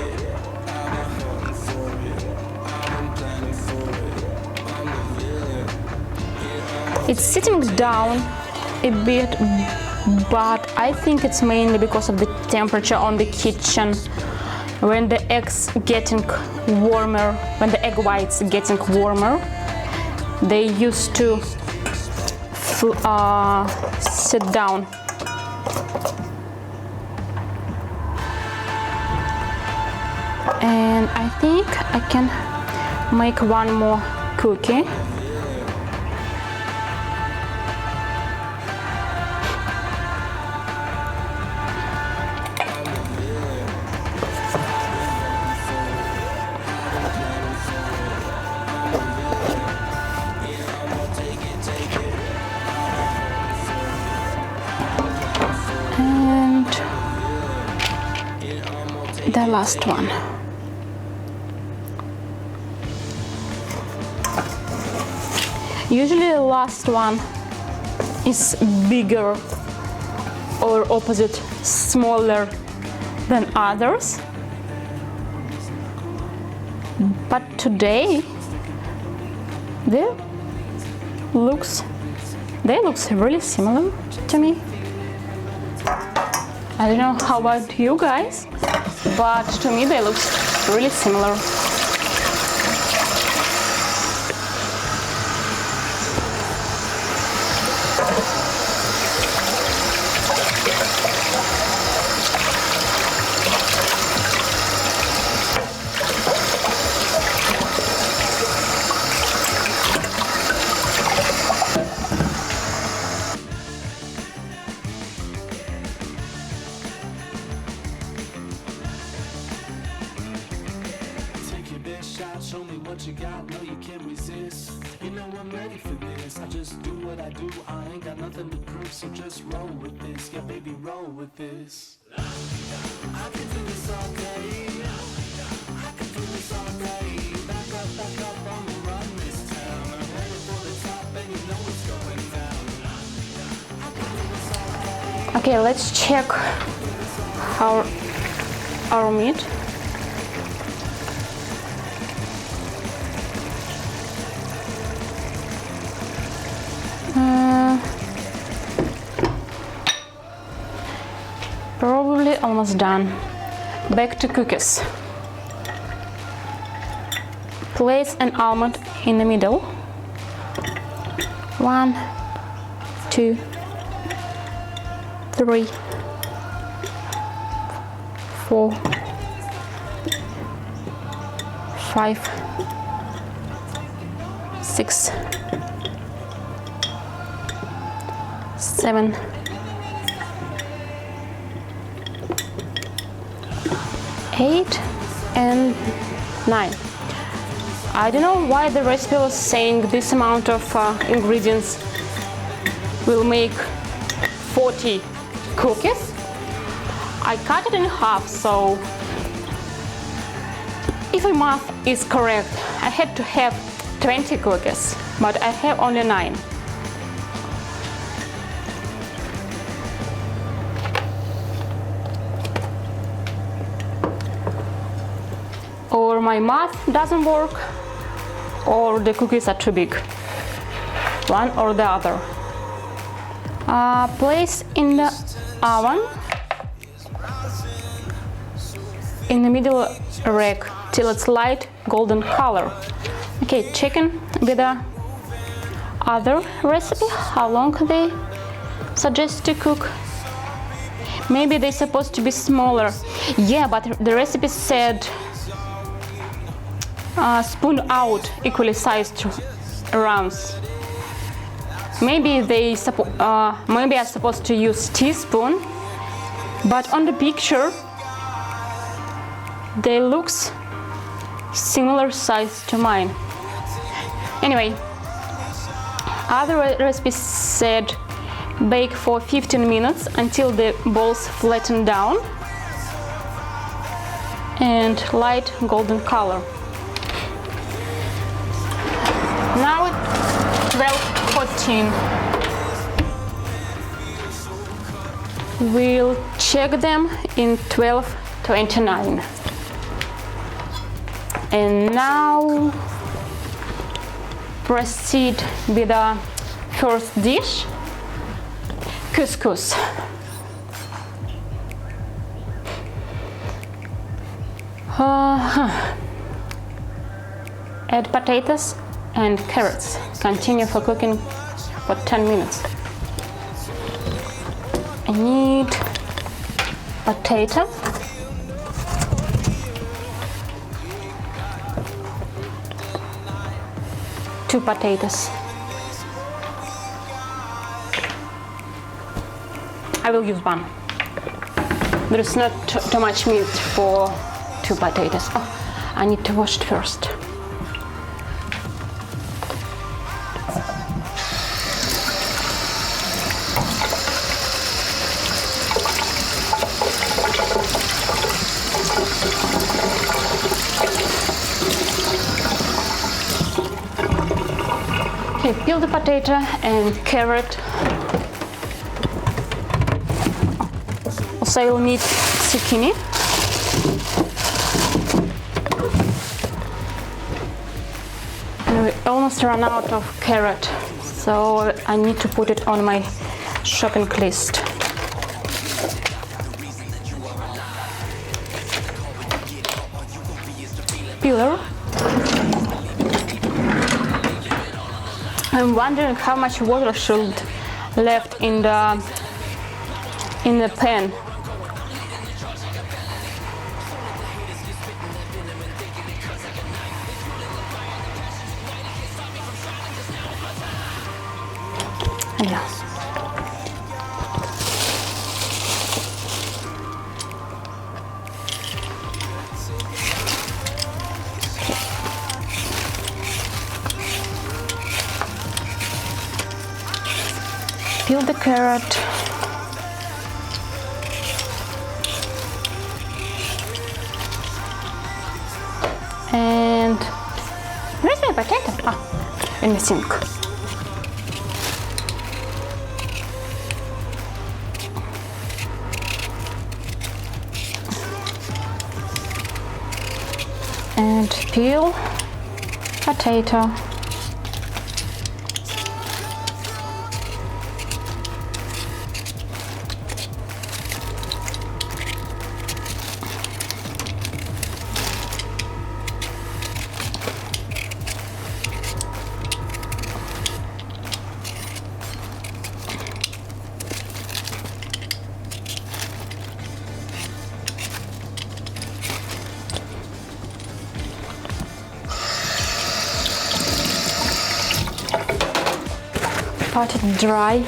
It's sitting down a bit, but I think it's mainly because of the temperature on the kitchen. When the eggs getting warmer, when the egg whites getting warmer, they used to sit down. And I think I can make one more cookie. And the last one. Usually the last one is bigger or opposite smaller than others, but today they looks really similar to me. I don't know how about you guys, but to me they look really similar. Show me what you got, no you can't resist. You know I'm ready for this, I just do what I do. I ain't got nothing to prove, so just roll with this. Yeah baby, roll with this. I can do this all day. I can do this all day. Back up, I'ma run this town. I'm headed for the top and you know it's going down. I can do this all day. Okay, let's check our meat. Probably almost done. Back to cookies. Place an almond in the middle. 1, 2, 3, 4, 5, 6, 7, 8 and 9. I don't know why the recipe was saying this amount of ingredients will make 40 cookies. I cut it in half, so if my math is correct, I had to have 20 cookies, but I have only 9. Or my math doesn't work, or the cookies are too big. One or the other. Place in the oven in the middle rack till it's light golden color. Okay, checking with the other recipe how long they suggest to cook. Maybe they're supposed to be smaller. Yeah, but the recipe said spoon out equally sized rounds. Maybe maybe I'm supposed to use teaspoon, but on the picture they looks similar size to mine. Anyway, other recipes said bake for 15 minutes until the balls flatten down and light golden color. Now it's 12:14. We'll check them in 12:29. And now proceed with the first dish, couscous. Add potatoes and carrots. Continue for cooking for 10 minutes. I need potato, two potatoes. I will use one. There is not too much meat for 2 potatoes. Oh, I need to wash it first. Okay, peel the potato and carrot. Also, I will need zucchini. And we almost run out of carrot, so I need to put it on my shopping list. Peeler. I'm wondering how much water should left in the pan. Yeah. Peel the carrot. And where's my potato? Ah, in the sink. And peel potato. Pat it dry.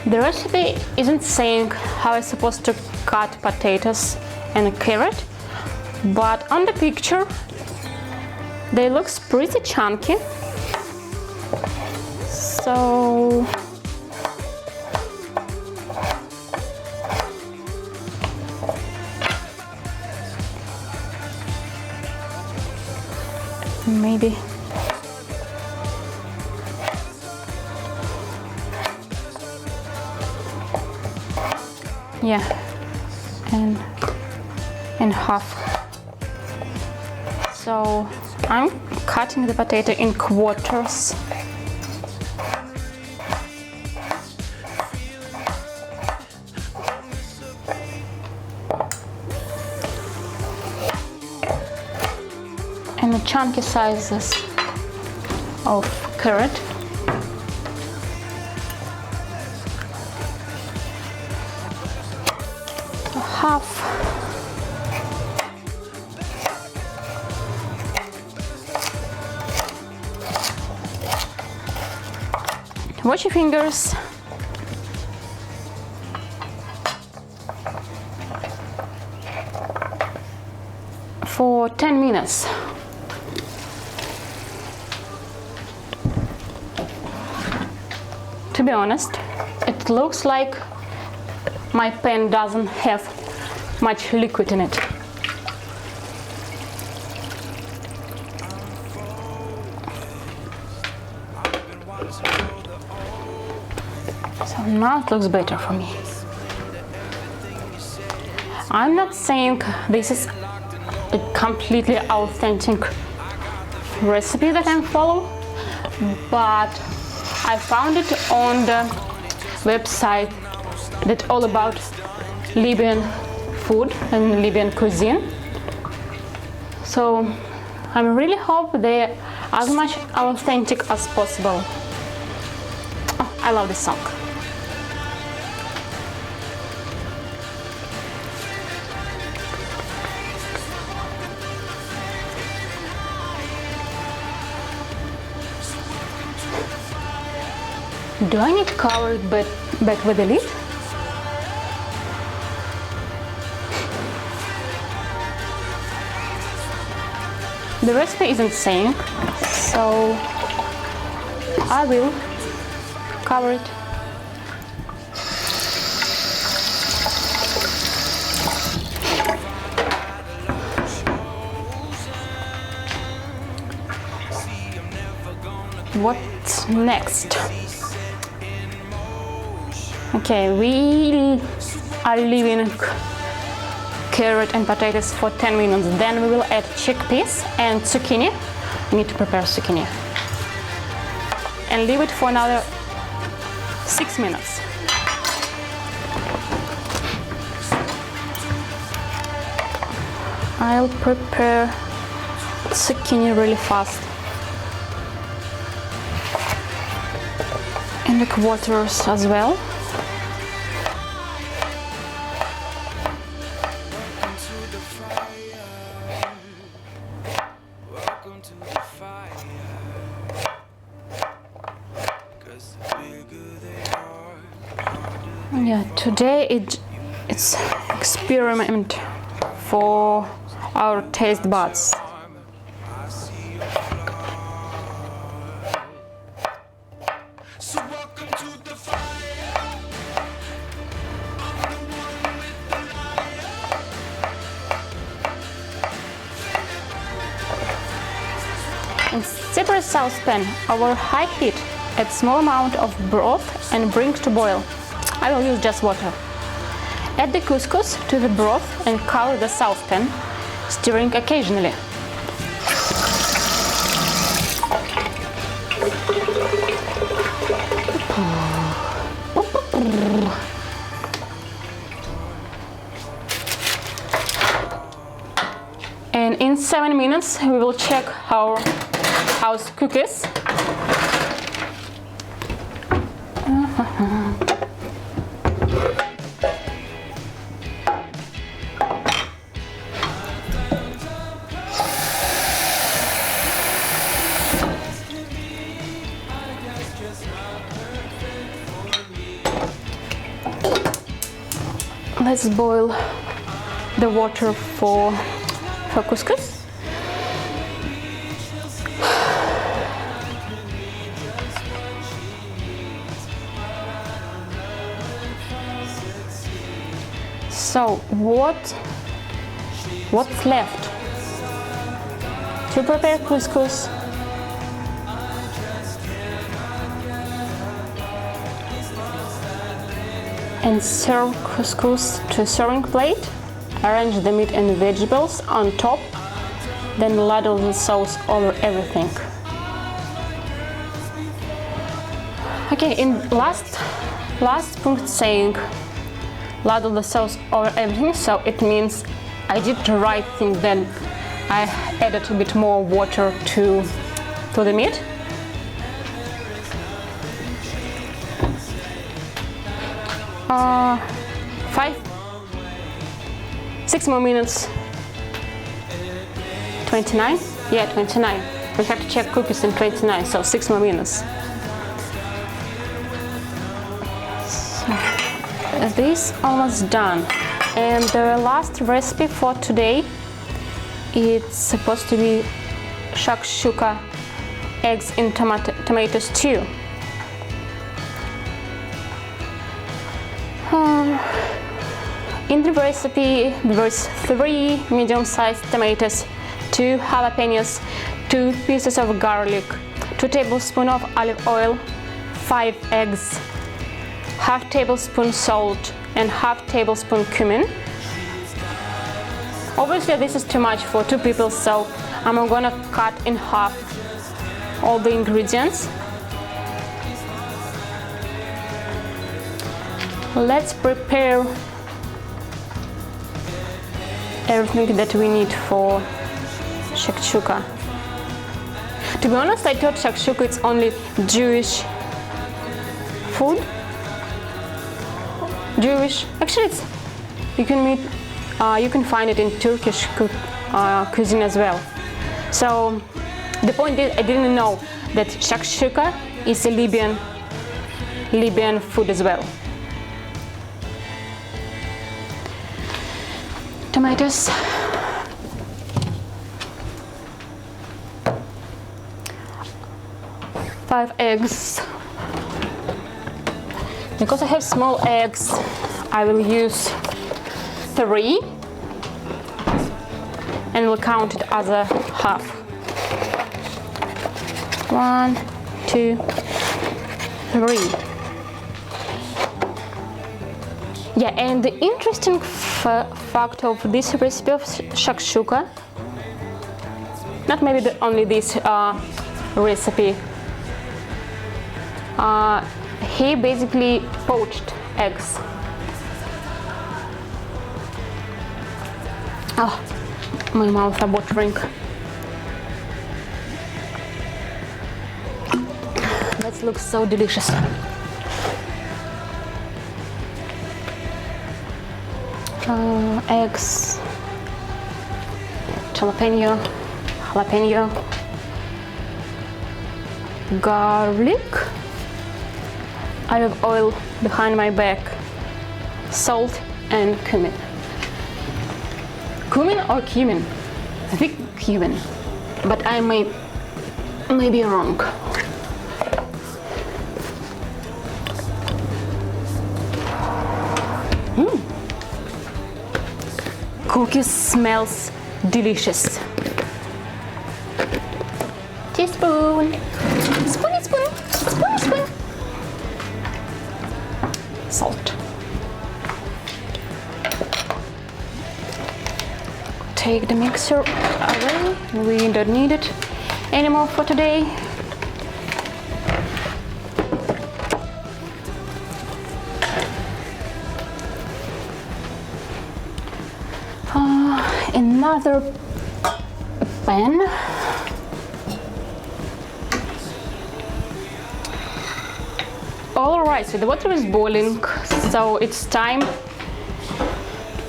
The recipe isn't saying how I'm supposed to cut potatoes and a carrot, but on the picture they look pretty chunky. So maybe yeah, and half. So I'm cutting the potato in quarters. And the chunky sizes of carrot. Half. Watch your fingers. For 10 minutes. To be honest, it looks like my pan doesn't have much liquid in it. So now it looks better for me. I'm not saying this is a completely authentic recipe that I follow, but I found it on the website that's all about Libyan food and Libyan cuisine. So I really hope they're as much authentic as possible. Oh, I love this song. Do I need to cover it back with a lid? The recipe isn't saying, so I will cover it. What's next? Okay, we are leaving carrot and potatoes for 10 minutes. Then we will add chickpeas and zucchini. We need to prepare zucchini. And leave it for another 6 minutes. I'll prepare zucchini really fast. And the quarters as well. Yeah, today it's experiment for our taste buds. In separate saucepan over high heat, add small amount of broth and bring to boil. I will use just water. Add the couscous to the broth and cover the saucepan, stirring occasionally. And in 7 minutes we will check our house cookies. Let's boil the water for couscous. So what's left? To prepare couscous, and serve couscous to a serving plate. Arrange the meat and vegetables on top, then ladle the sauce over everything. Okay, in last punct saying ladle the sauce over everything, so it means I did the right thing. Then I added a bit more water to the meat. Six more minutes. 29? Yeah, 29. We have to check cookies in 29, so 6 more minutes. So, this almost done. And the last recipe for today, it's supposed to be Shakshouka-Eggs in tomato stew. In the recipe, there's 3 medium-sized tomatoes, 2 jalapenos, 2 pieces of garlic, 2 tablespoons of olive oil, 5 eggs, half tablespoon salt, and half tablespoon cumin, Obviously this is too much for 2 people, so I'm gonna cut in half all the ingredients. Let's prepare everything that we need for shakshuka. To be honest, I thought shakshuka is only Jewish food. Actually, it's you can find it in Turkish cuisine as well. So the point is, I didn't know that shakshuka is a Libyan food as well. Tomatoes. Five eggs. Because I have small eggs, I will use 3 and will count it as a half. 1, 2, 3. Yeah, and the interesting fact of this recipe of shakshuka, not maybe only this recipe, he basically poached eggs. Oh, my mouth is watering. That looks so delicious. Eggs, jalapeno, garlic, olive oil behind my back, salt and cumin. Cumin or cumin? I think cumin, but I may be wrong. Cookie smells delicious. Teaspoon, spoon. Salt. Take the mixer away. We don't need it anymore for today. Another pan. All right, so the water is boiling, so it's time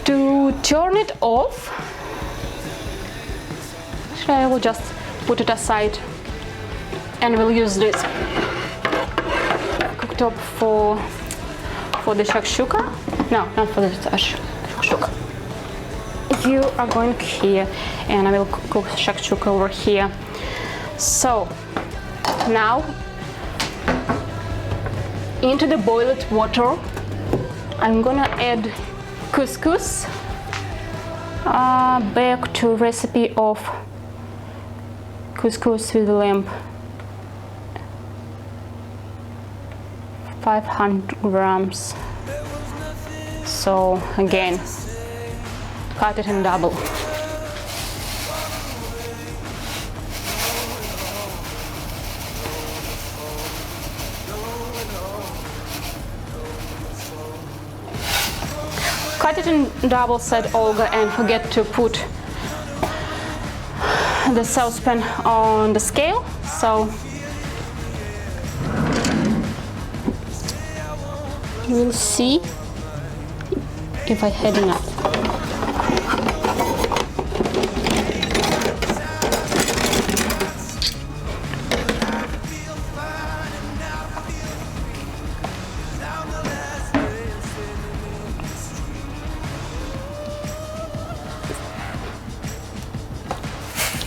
to turn it off. Actually, I will just put it aside and we'll use this cooktop for the shakshuka. No, not for the shakshuka. You are going here, and I will cook shakshuka over here. So now into the boiled water I'm gonna add couscous, back to recipe of couscous with lamb, 500 grams. So again, cut it in double. Cut it in double, said Olga, and forget to put the saucepan on the scale. So we'll see if I had enough.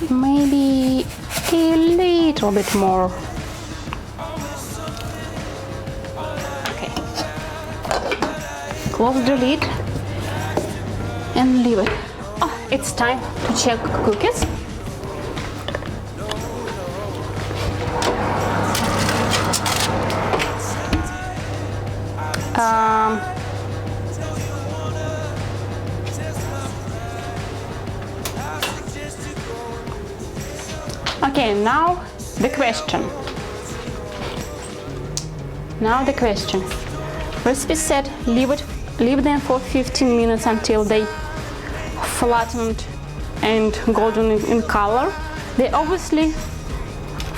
Maybe a little bit more. Okay. Close the lid and leave it. Oh, it's time to check cookies. Okay, now the question. Recipe said leave them for 15 minutes until they flattened and golden in color. They obviously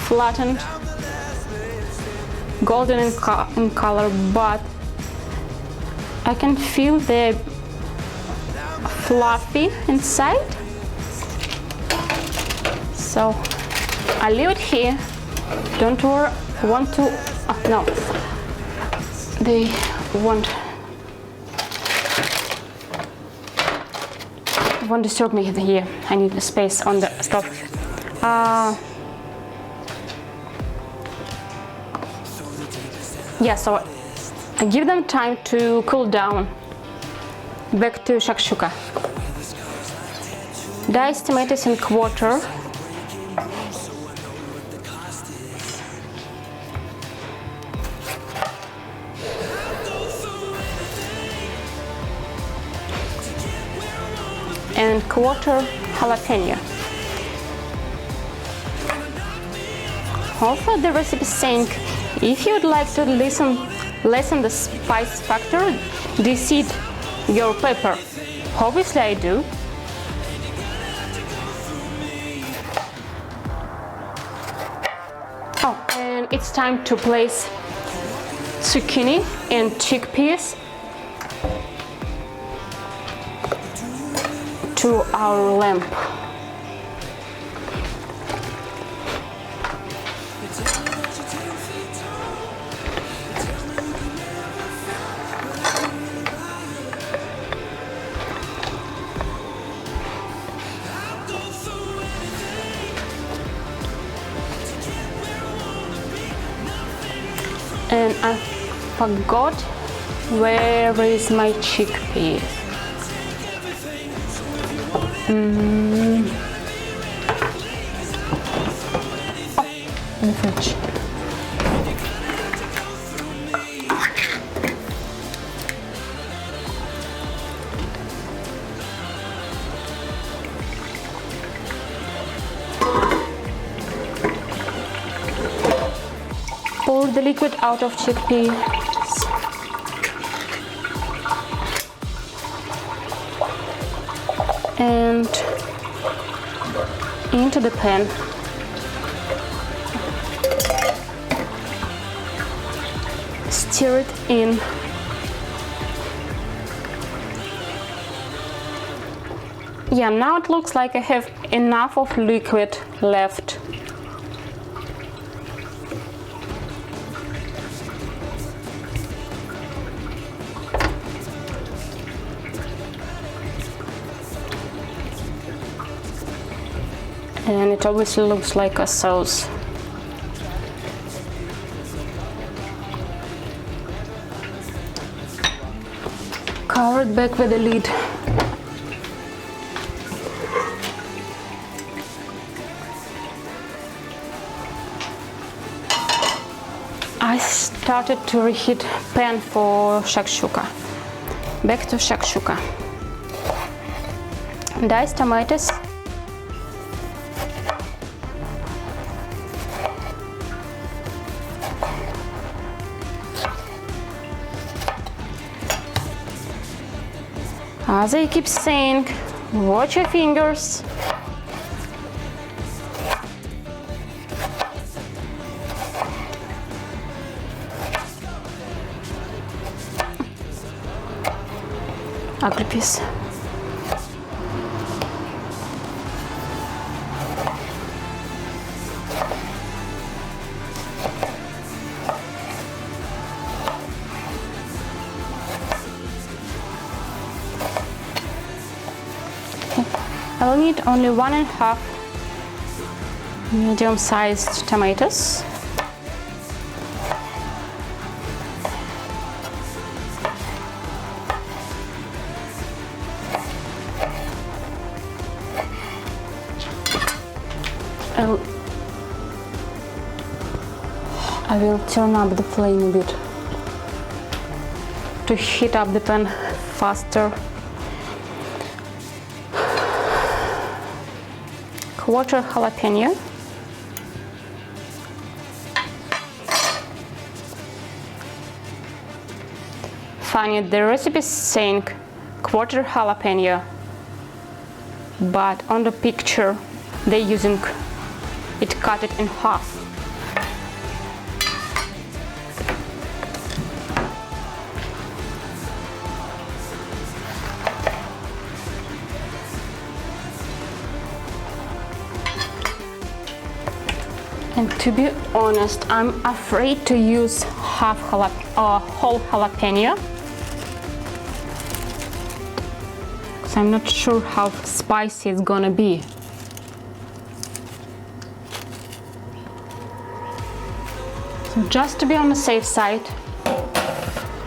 flattened, golden in color, but I can feel they're fluffy inside. So I leave it here. Don't worry, no, they won't disturb me here. I need the space on the stove. Yeah, so I give them time to cool down. Back to shakshuka. Diced tomatoes in quarter. And quarter jalapeno. Also, the recipe saying if you'd like to lessen the spice factor, deseed your pepper. Obviously, I do. Oh, and it's time to place zucchini and chickpeas to our lamp. And I forgot where is my chickpeas. Oh, in the fridge. Pour the liquid out of chickpeas. And into the pan. Stir it in. Yeah, now it looks like I have enough of liquid left. And it obviously looks like a sauce. Cover it back with a lid. I started to reheat pan for shakshuka. Back to shakshuka. Diced tomatoes. As I keep saying, watch your fingers. Ugly piece. I will need only 1.5 medium-sized tomatoes. I will turn up the flame a bit to heat up the pan faster. Quarter jalapeno. funny, the recipe is saying quarter jalapeno, but on the picture they're using it cut it in half. And to be honest, I'm afraid to use whole jalapeno, because I'm not sure how spicy it's gonna be. So just to be on the safe side,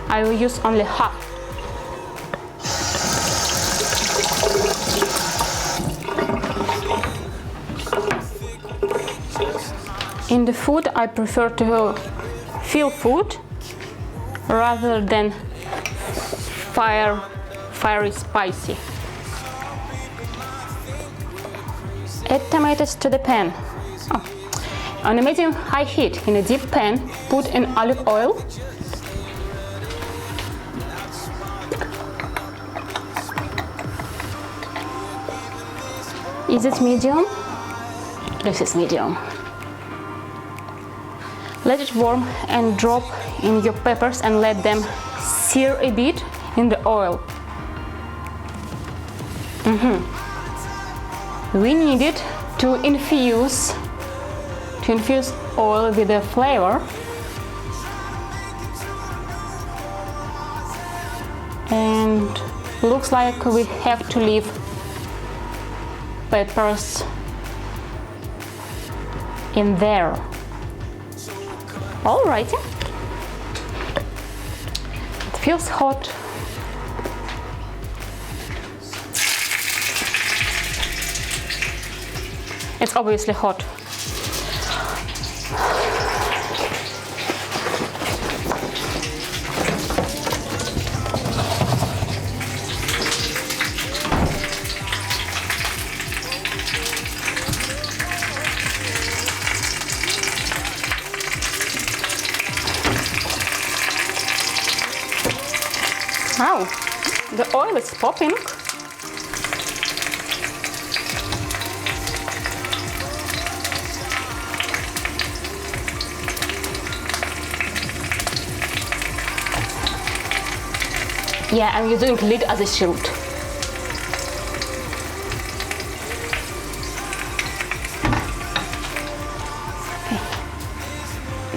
I will use only half. In the food, I prefer to feel food rather than fiery spicy. Add tomatoes to the pan. On a medium high heat, in a deep pan, put in olive oil. Is it medium? This is medium. Let it warm and drop in your peppers and let them sear a bit in the oil. We need it to infuse oil with the flavor. And looks like we have to leave peppers in there. Alrighty. It feels hot. It's obviously hot. Wow, the oil is popping. Yeah, I'm using lid as a shield. Okay.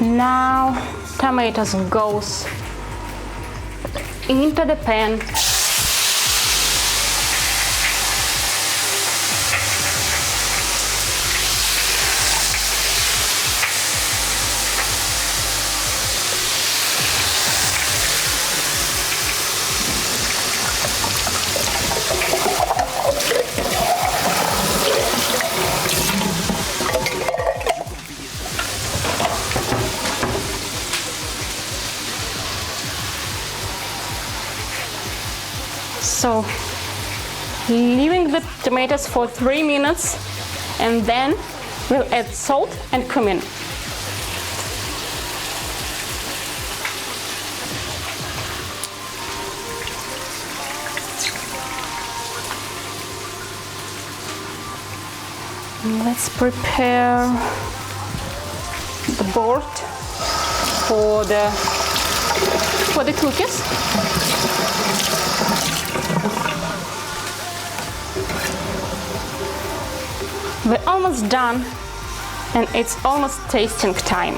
Now tomatoes goes into the pan. So, leaving the tomatoes for 3 minutes, and then we'll add salt and cumin. Let's prepare the board for the cookies. We're almost done, and it's almost tasting time.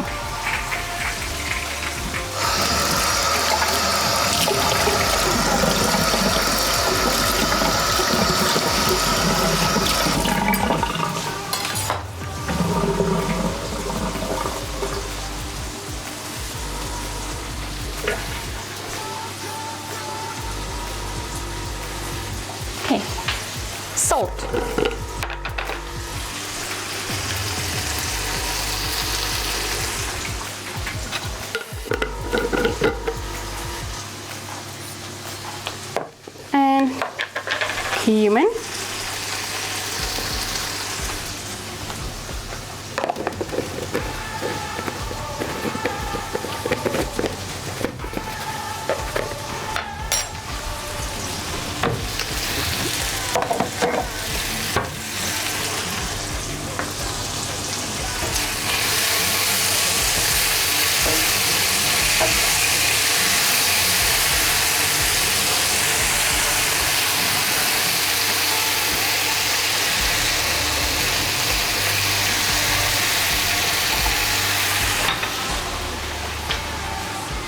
Okay, salt. Cumin,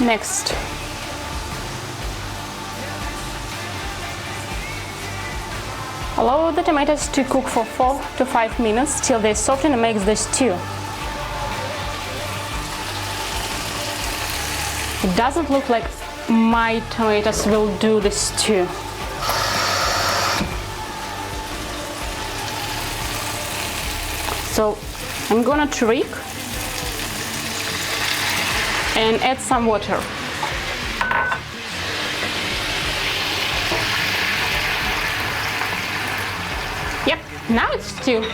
Next, allow the tomatoes to cook for 4 to 5 minutes till they soften and make the stew. It doesn't look like my tomatoes will do the stew. So I'm gonna trick and add some water. Yep, now it's stew.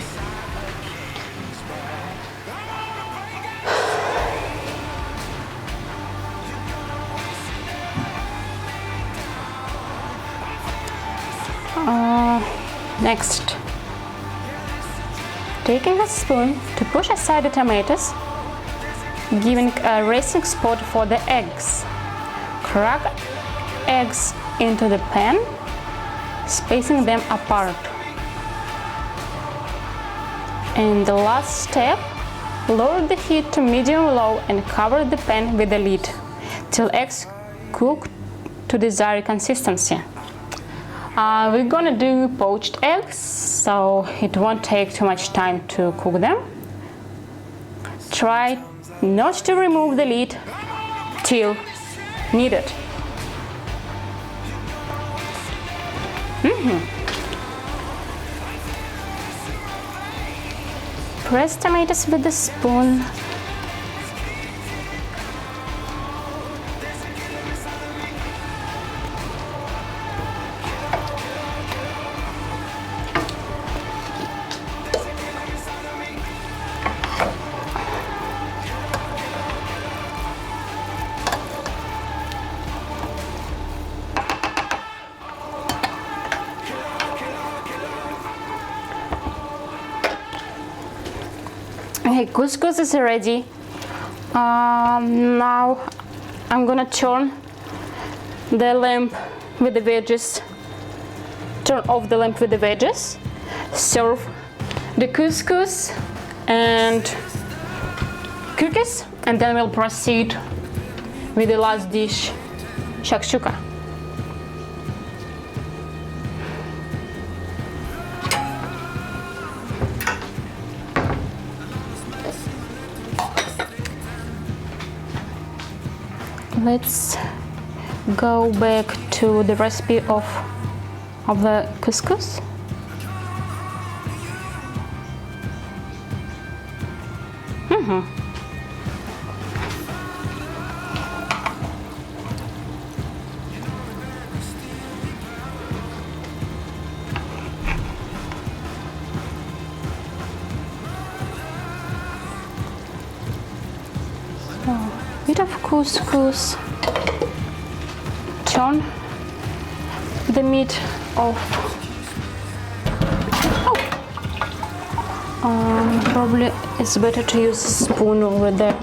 Next, taking a spoon to push aside the tomatoes, giving a resting spot for the eggs. Crack eggs into the pan, spacing them apart. And the last step, lower the heat to medium-low and cover the pan with the lid till eggs cook to desired consistency. We're gonna do poached eggs, so it won't take too much time to cook them. Try not to remove the lid till needed. Press tomatoes with the spoon. Okay, couscous is ready. Now I'm gonna turn the lamp with the veggies. Turn off the lamp with the veggies. Serve the couscous and cookies, and then we'll proceed with the last dish, shakshuka. Let's go back to the recipe of the couscous. Bit of couscous, turn the meat off. Probably it's better to use a spoon over there.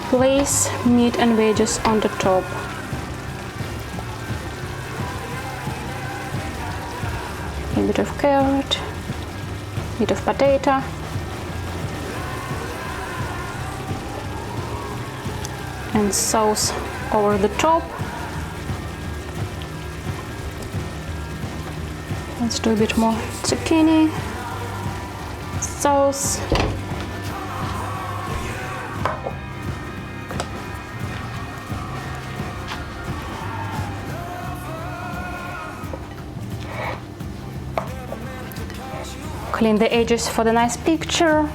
Place meat and veggies on the top. A bit of carrot, bit of potato. And sauce over the top. Let's do a bit more zucchini, sauce, clean the edges for the nice picture.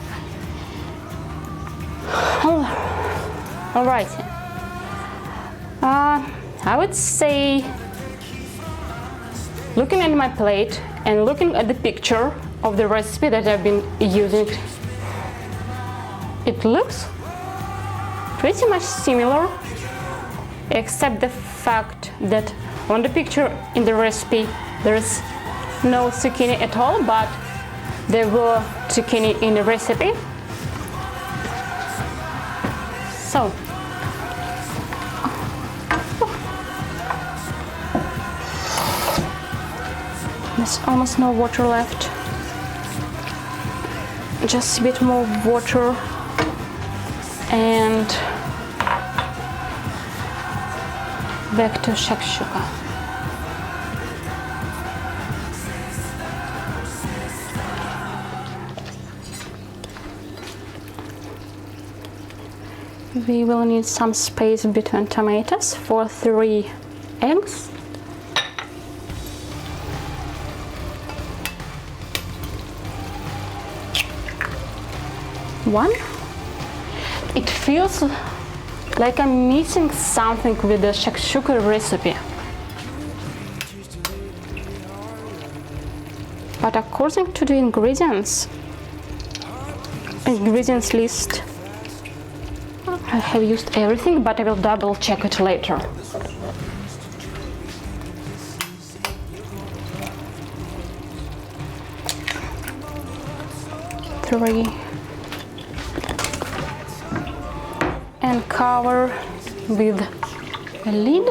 All right. I would say, looking at my plate and looking at the picture of the recipe that I've been using, it looks pretty much similar, except the fact that on the picture in the recipe there's no zucchini at all, but there were zucchini in the recipe. So there's almost no water left. Just a bit more water, and back to shakshuka. We will need some space between tomatoes for 3 eggs. One. It feels like I'm missing something with the shakshuka recipe. But according to the ingredients list, I have used everything, but I will double check it later. Three. And cover with a lid.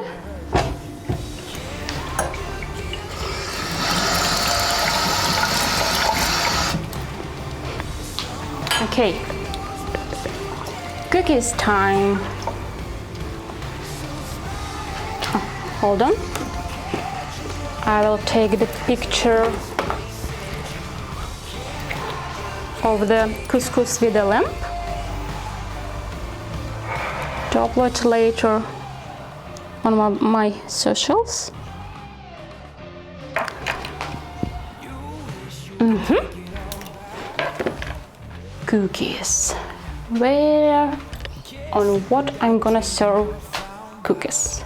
Okay, cookies time. Oh, hold on. I will take the picture of the couscous with the lamb. To upload later on my socials. Cookies. Where on what I'm gonna serve cookies?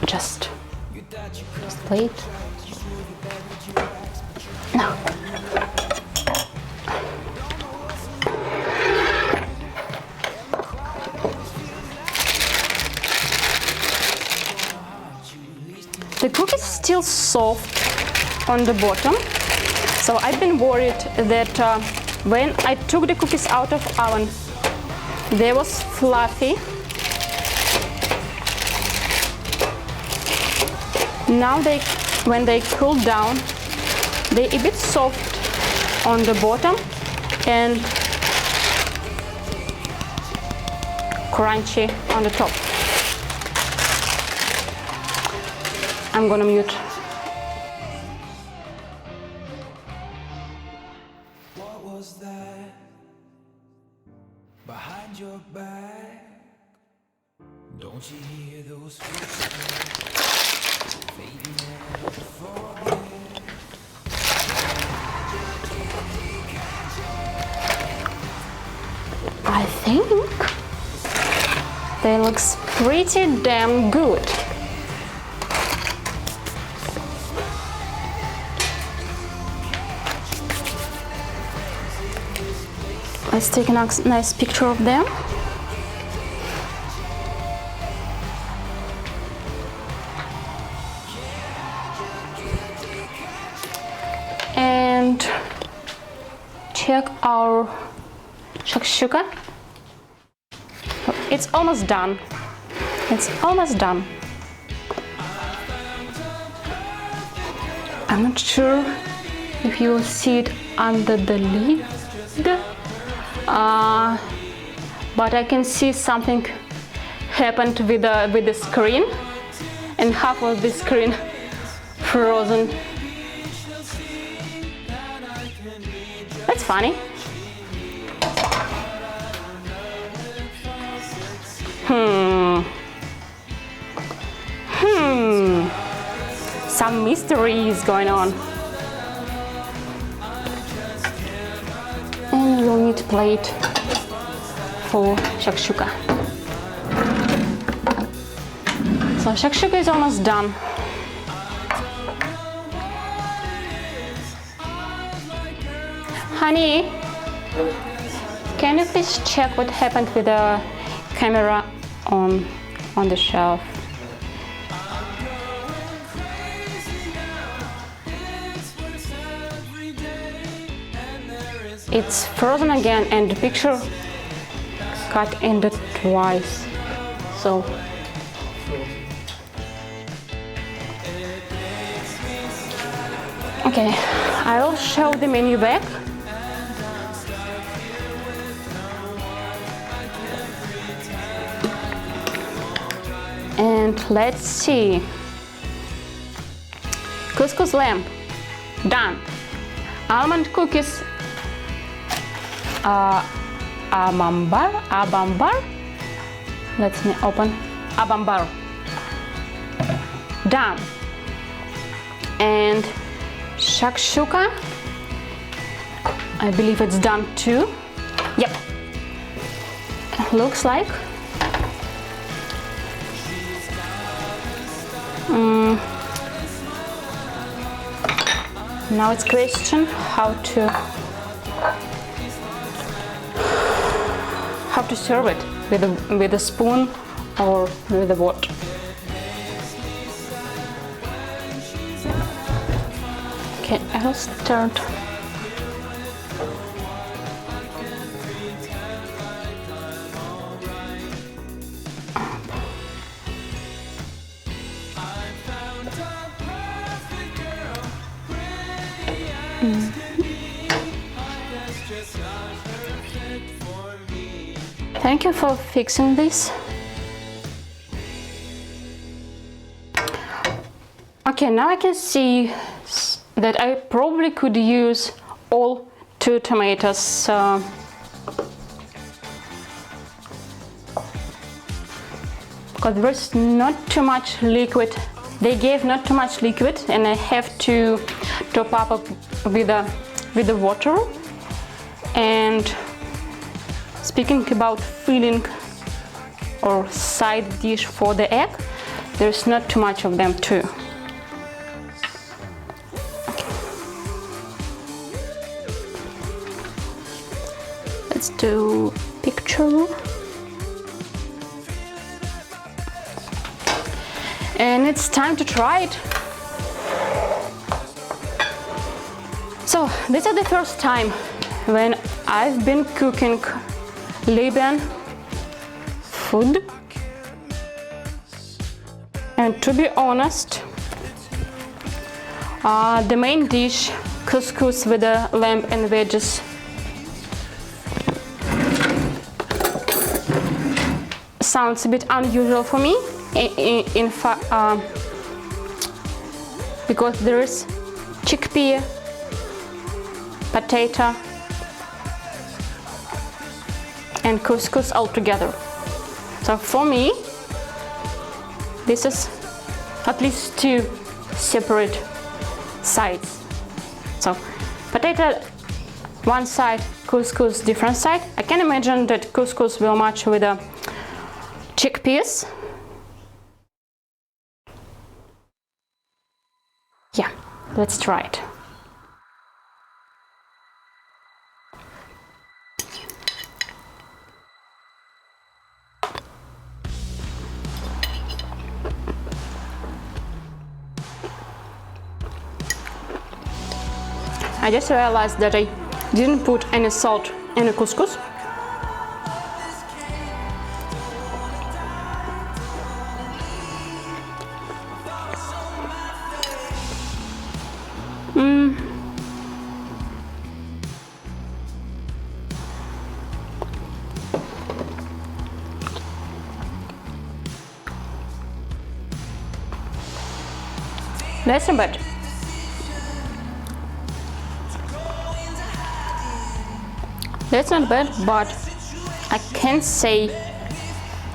Just wait. No. The cookie is still soft on the bottom, so I've been worried that when I took the cookies out of oven, they was fluffy. Now when they cool down, they're a bit soft on the bottom and crunchy on the top. I'm gonna mute. What was that behind your back? Don't you hear those footsteps fading out the forehead? I think they look pretty damn good. Let's take a nice picture of them. And check our shakshuka. It's almost done. It's almost done. I'm not sure if you will see it under the lid. But I can see something happened with the screen, and half of the screen frozen. That's funny. Some mystery is going on. And you'll need a plate for shakshuka. So shakshuka is almost done. Honey, can you please check what happened with the camera on the shelf? It's frozen again, and the picture cut into twice. So okay, I will show the menu back. And let's see. Couscous lamb, done. Almond cookies, abambar. Let me open. Abambar, done. And shakshuka, I believe it's done too. Yep, looks like. Now it's question how to serve it, with a spoon or with a what. Okay, I'll start. Thank you for fixing this. Okay, now I can see that I probably could use all 2 tomatoes. Because there's not too much liquid. They gave not too much liquid, and I have to top up with the water. And speaking about filling or side dish for the egg, there's not too much of them too. Let's do picture. And it's time to try it. So this is the first time when I've been cooking Libyan food, and to be honest, the main dish, couscous with the lamb and veggies, sounds a bit unusual for me. In fact, because there is chickpea, potato, and couscous all together. So for me, this is at least 2 separate sides. So potato one side, couscous different side. I can imagine that couscous will match with the chickpeas. Yeah, let's try it. I just realized that I didn't put any salt in the couscous. That's not bad. That's not bad, but I can't say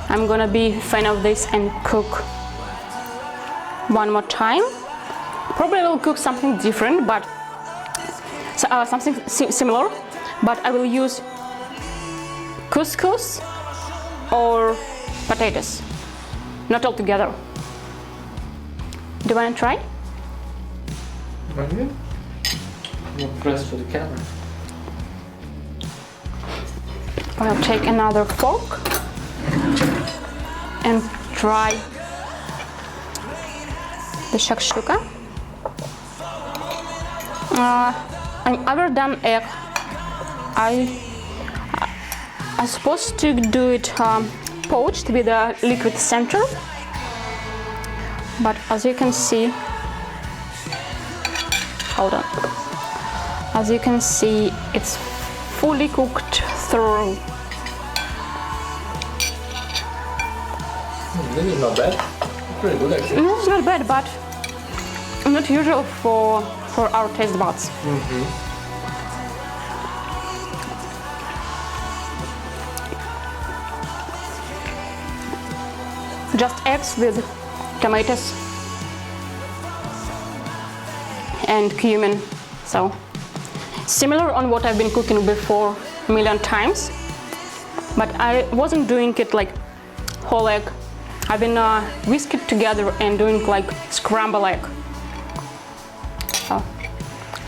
I'm gonna be a fan of this and cook one more time. Probably will cook something different, but something similar, but I will use couscous or potatoes, not all together. Do you want to try? Okay. You press for the camera. I'll take another fork and try the shakshuka. I'm other than egg, I supposed to do it poached with a liquid center, but as you can see, hold on, as you can see, it's fully cooked through. This is not bad. pretty good actually. It's not bad, but not usual for our taste buds. Just eggs with tomatoes and cumin. So similar on what I've been cooking before a million times, but I wasn't doing it like whole egg. I've been whisk it together and doing like scramble egg. So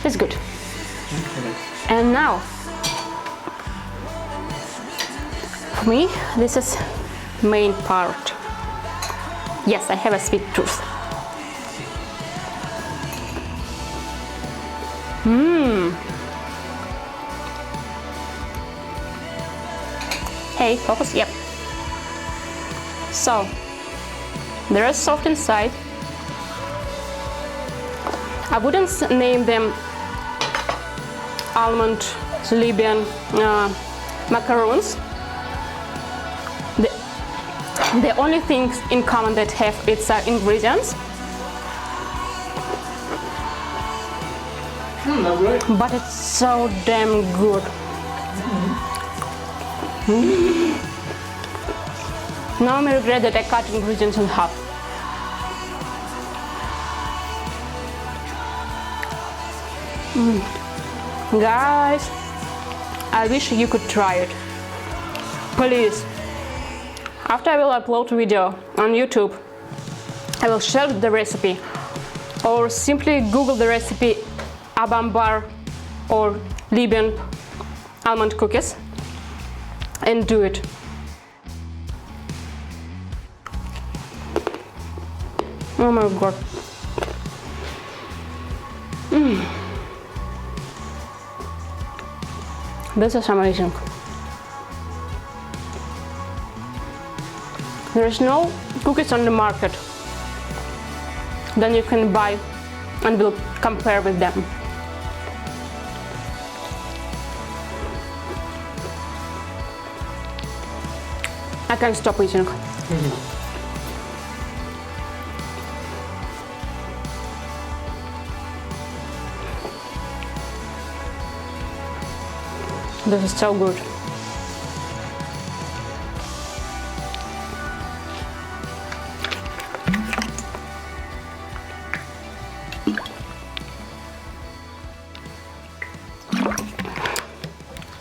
it's good. And now for me this is main part. Yes, I have a sweet tooth. Hey, focus, yep. So, they're soft inside. I wouldn't name them almond Libyan macaroons. The only things in common that have its ingredients. Not great. But it's so damn good. Now I regret that I cut ingredients in half. Guys, I wish you could try it. Please. After I will upload video on YouTube, I will share the recipe, or simply Google the recipe Abambar or Libyan almond cookies and do it. Oh my god. This is amazing. There is no cookies on the market. Then you can buy and we'll compare with them. I can't stop eating. This is so good.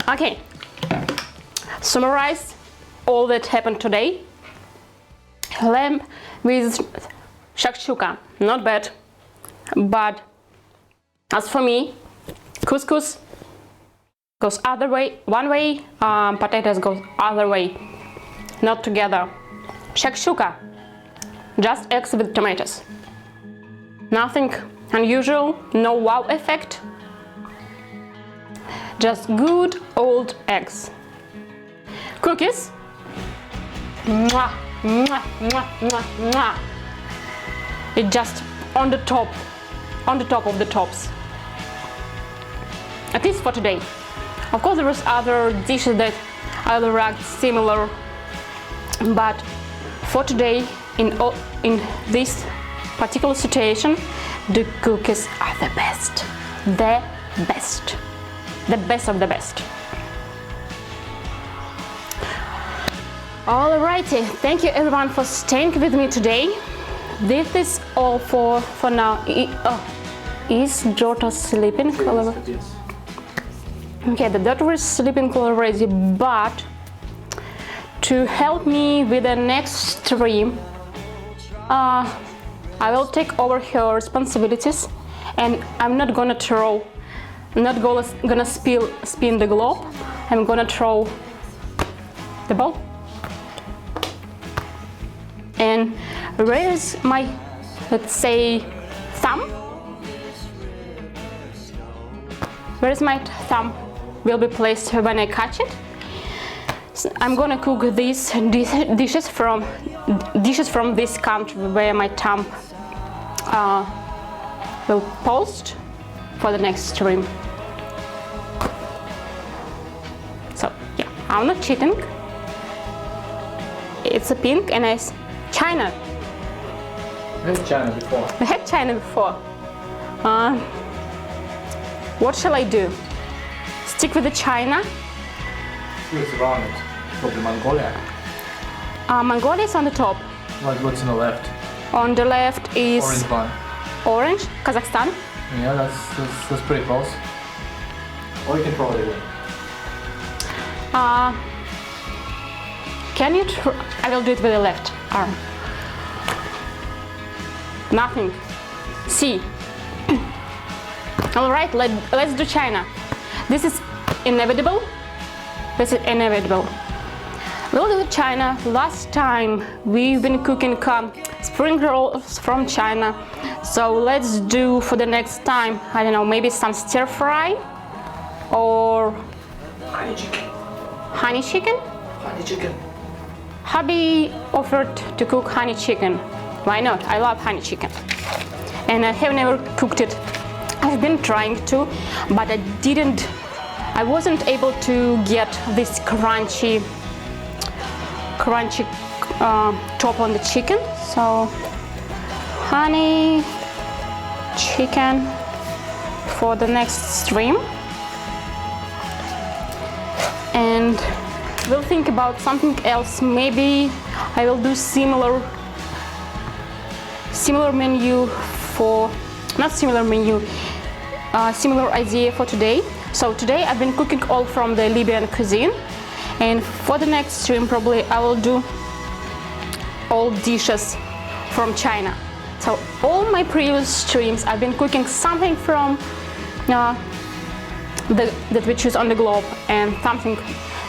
Okay, summarize all that happened today. Lamb with shakshuka, not bad, but as for me, couscous goes other way, one way, potatoes goes other way, not together. Shakshuka, just eggs with tomatoes. Nothing unusual, no wow effect. Just good old eggs. Cookies. Mwah, mwah, mwah, mwah, mwah. It just on the top of the tops. At least for today. Of course, there is other dishes that I will react similar, but for today, in this particular situation, the cookies are the best. The best. The best of the best. Alrighty, thank you everyone for staying with me today. This is all for now. Is daughter sleeping? Yes. Okay, the daughter is sleeping already, but to help me with the next stream, I will take over her responsibilities, and I'm not gonna throw. I'm not gonna spin the globe. I'm gonna throw the ball. And where is my, let's say, thumb? Where is my thumb? Will be placed when I catch it. So I'm gonna cook these dishes from this country where my thumb will post for the next stream. So yeah, I'm not cheating. It's a pink and it's China. We had China before. We had China before. What shall I do? Stick with the China? What's around it? Probably Mongolia. Mongolia is on the top. What's on the left? On the left is Orange one. orange, Kazakhstan. Yeah, that's pretty close. Or you can probably win. Can you I will do it with the left arm. Nothing. C. All right, let's do China. This is inevitable. This is inevitable. We'll do China. Last time we've been cooking spring rolls from China. So let's do for the next time, I don't know, maybe some stir fry or Honey chicken. honey chicken. Honey chicken. Hubby offered to cook honey chicken. Why not? I love honey chicken. And I have never cooked it. I've been trying to, but I wasn't able to get this crunchy top on the chicken. So honey chicken for the next stream. And we'll think about something else. Maybe I will do similar menu for, not similar menu, similar idea for today. So today I've been cooking all from the Libyan cuisine, and for the next stream probably I will do all dishes from China. So all my previous streams I've been cooking something from that we choose on the globe and something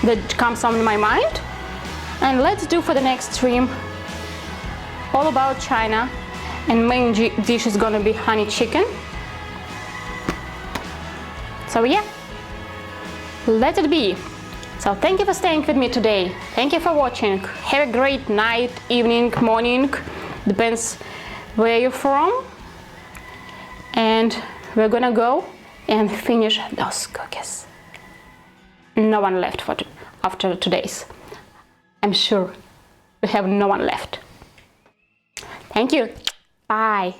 that comes on my mind. And let's do for the next stream all about China, and main dish is gonna be honey chicken. So yeah, let it be. So thank you for staying with me today. Thank you for watching. Have a great night, evening, morning, depends where you're from. And we're gonna go and finish those cookies. No one left after today's. I'm sure we have no one left. Thank you. Bye.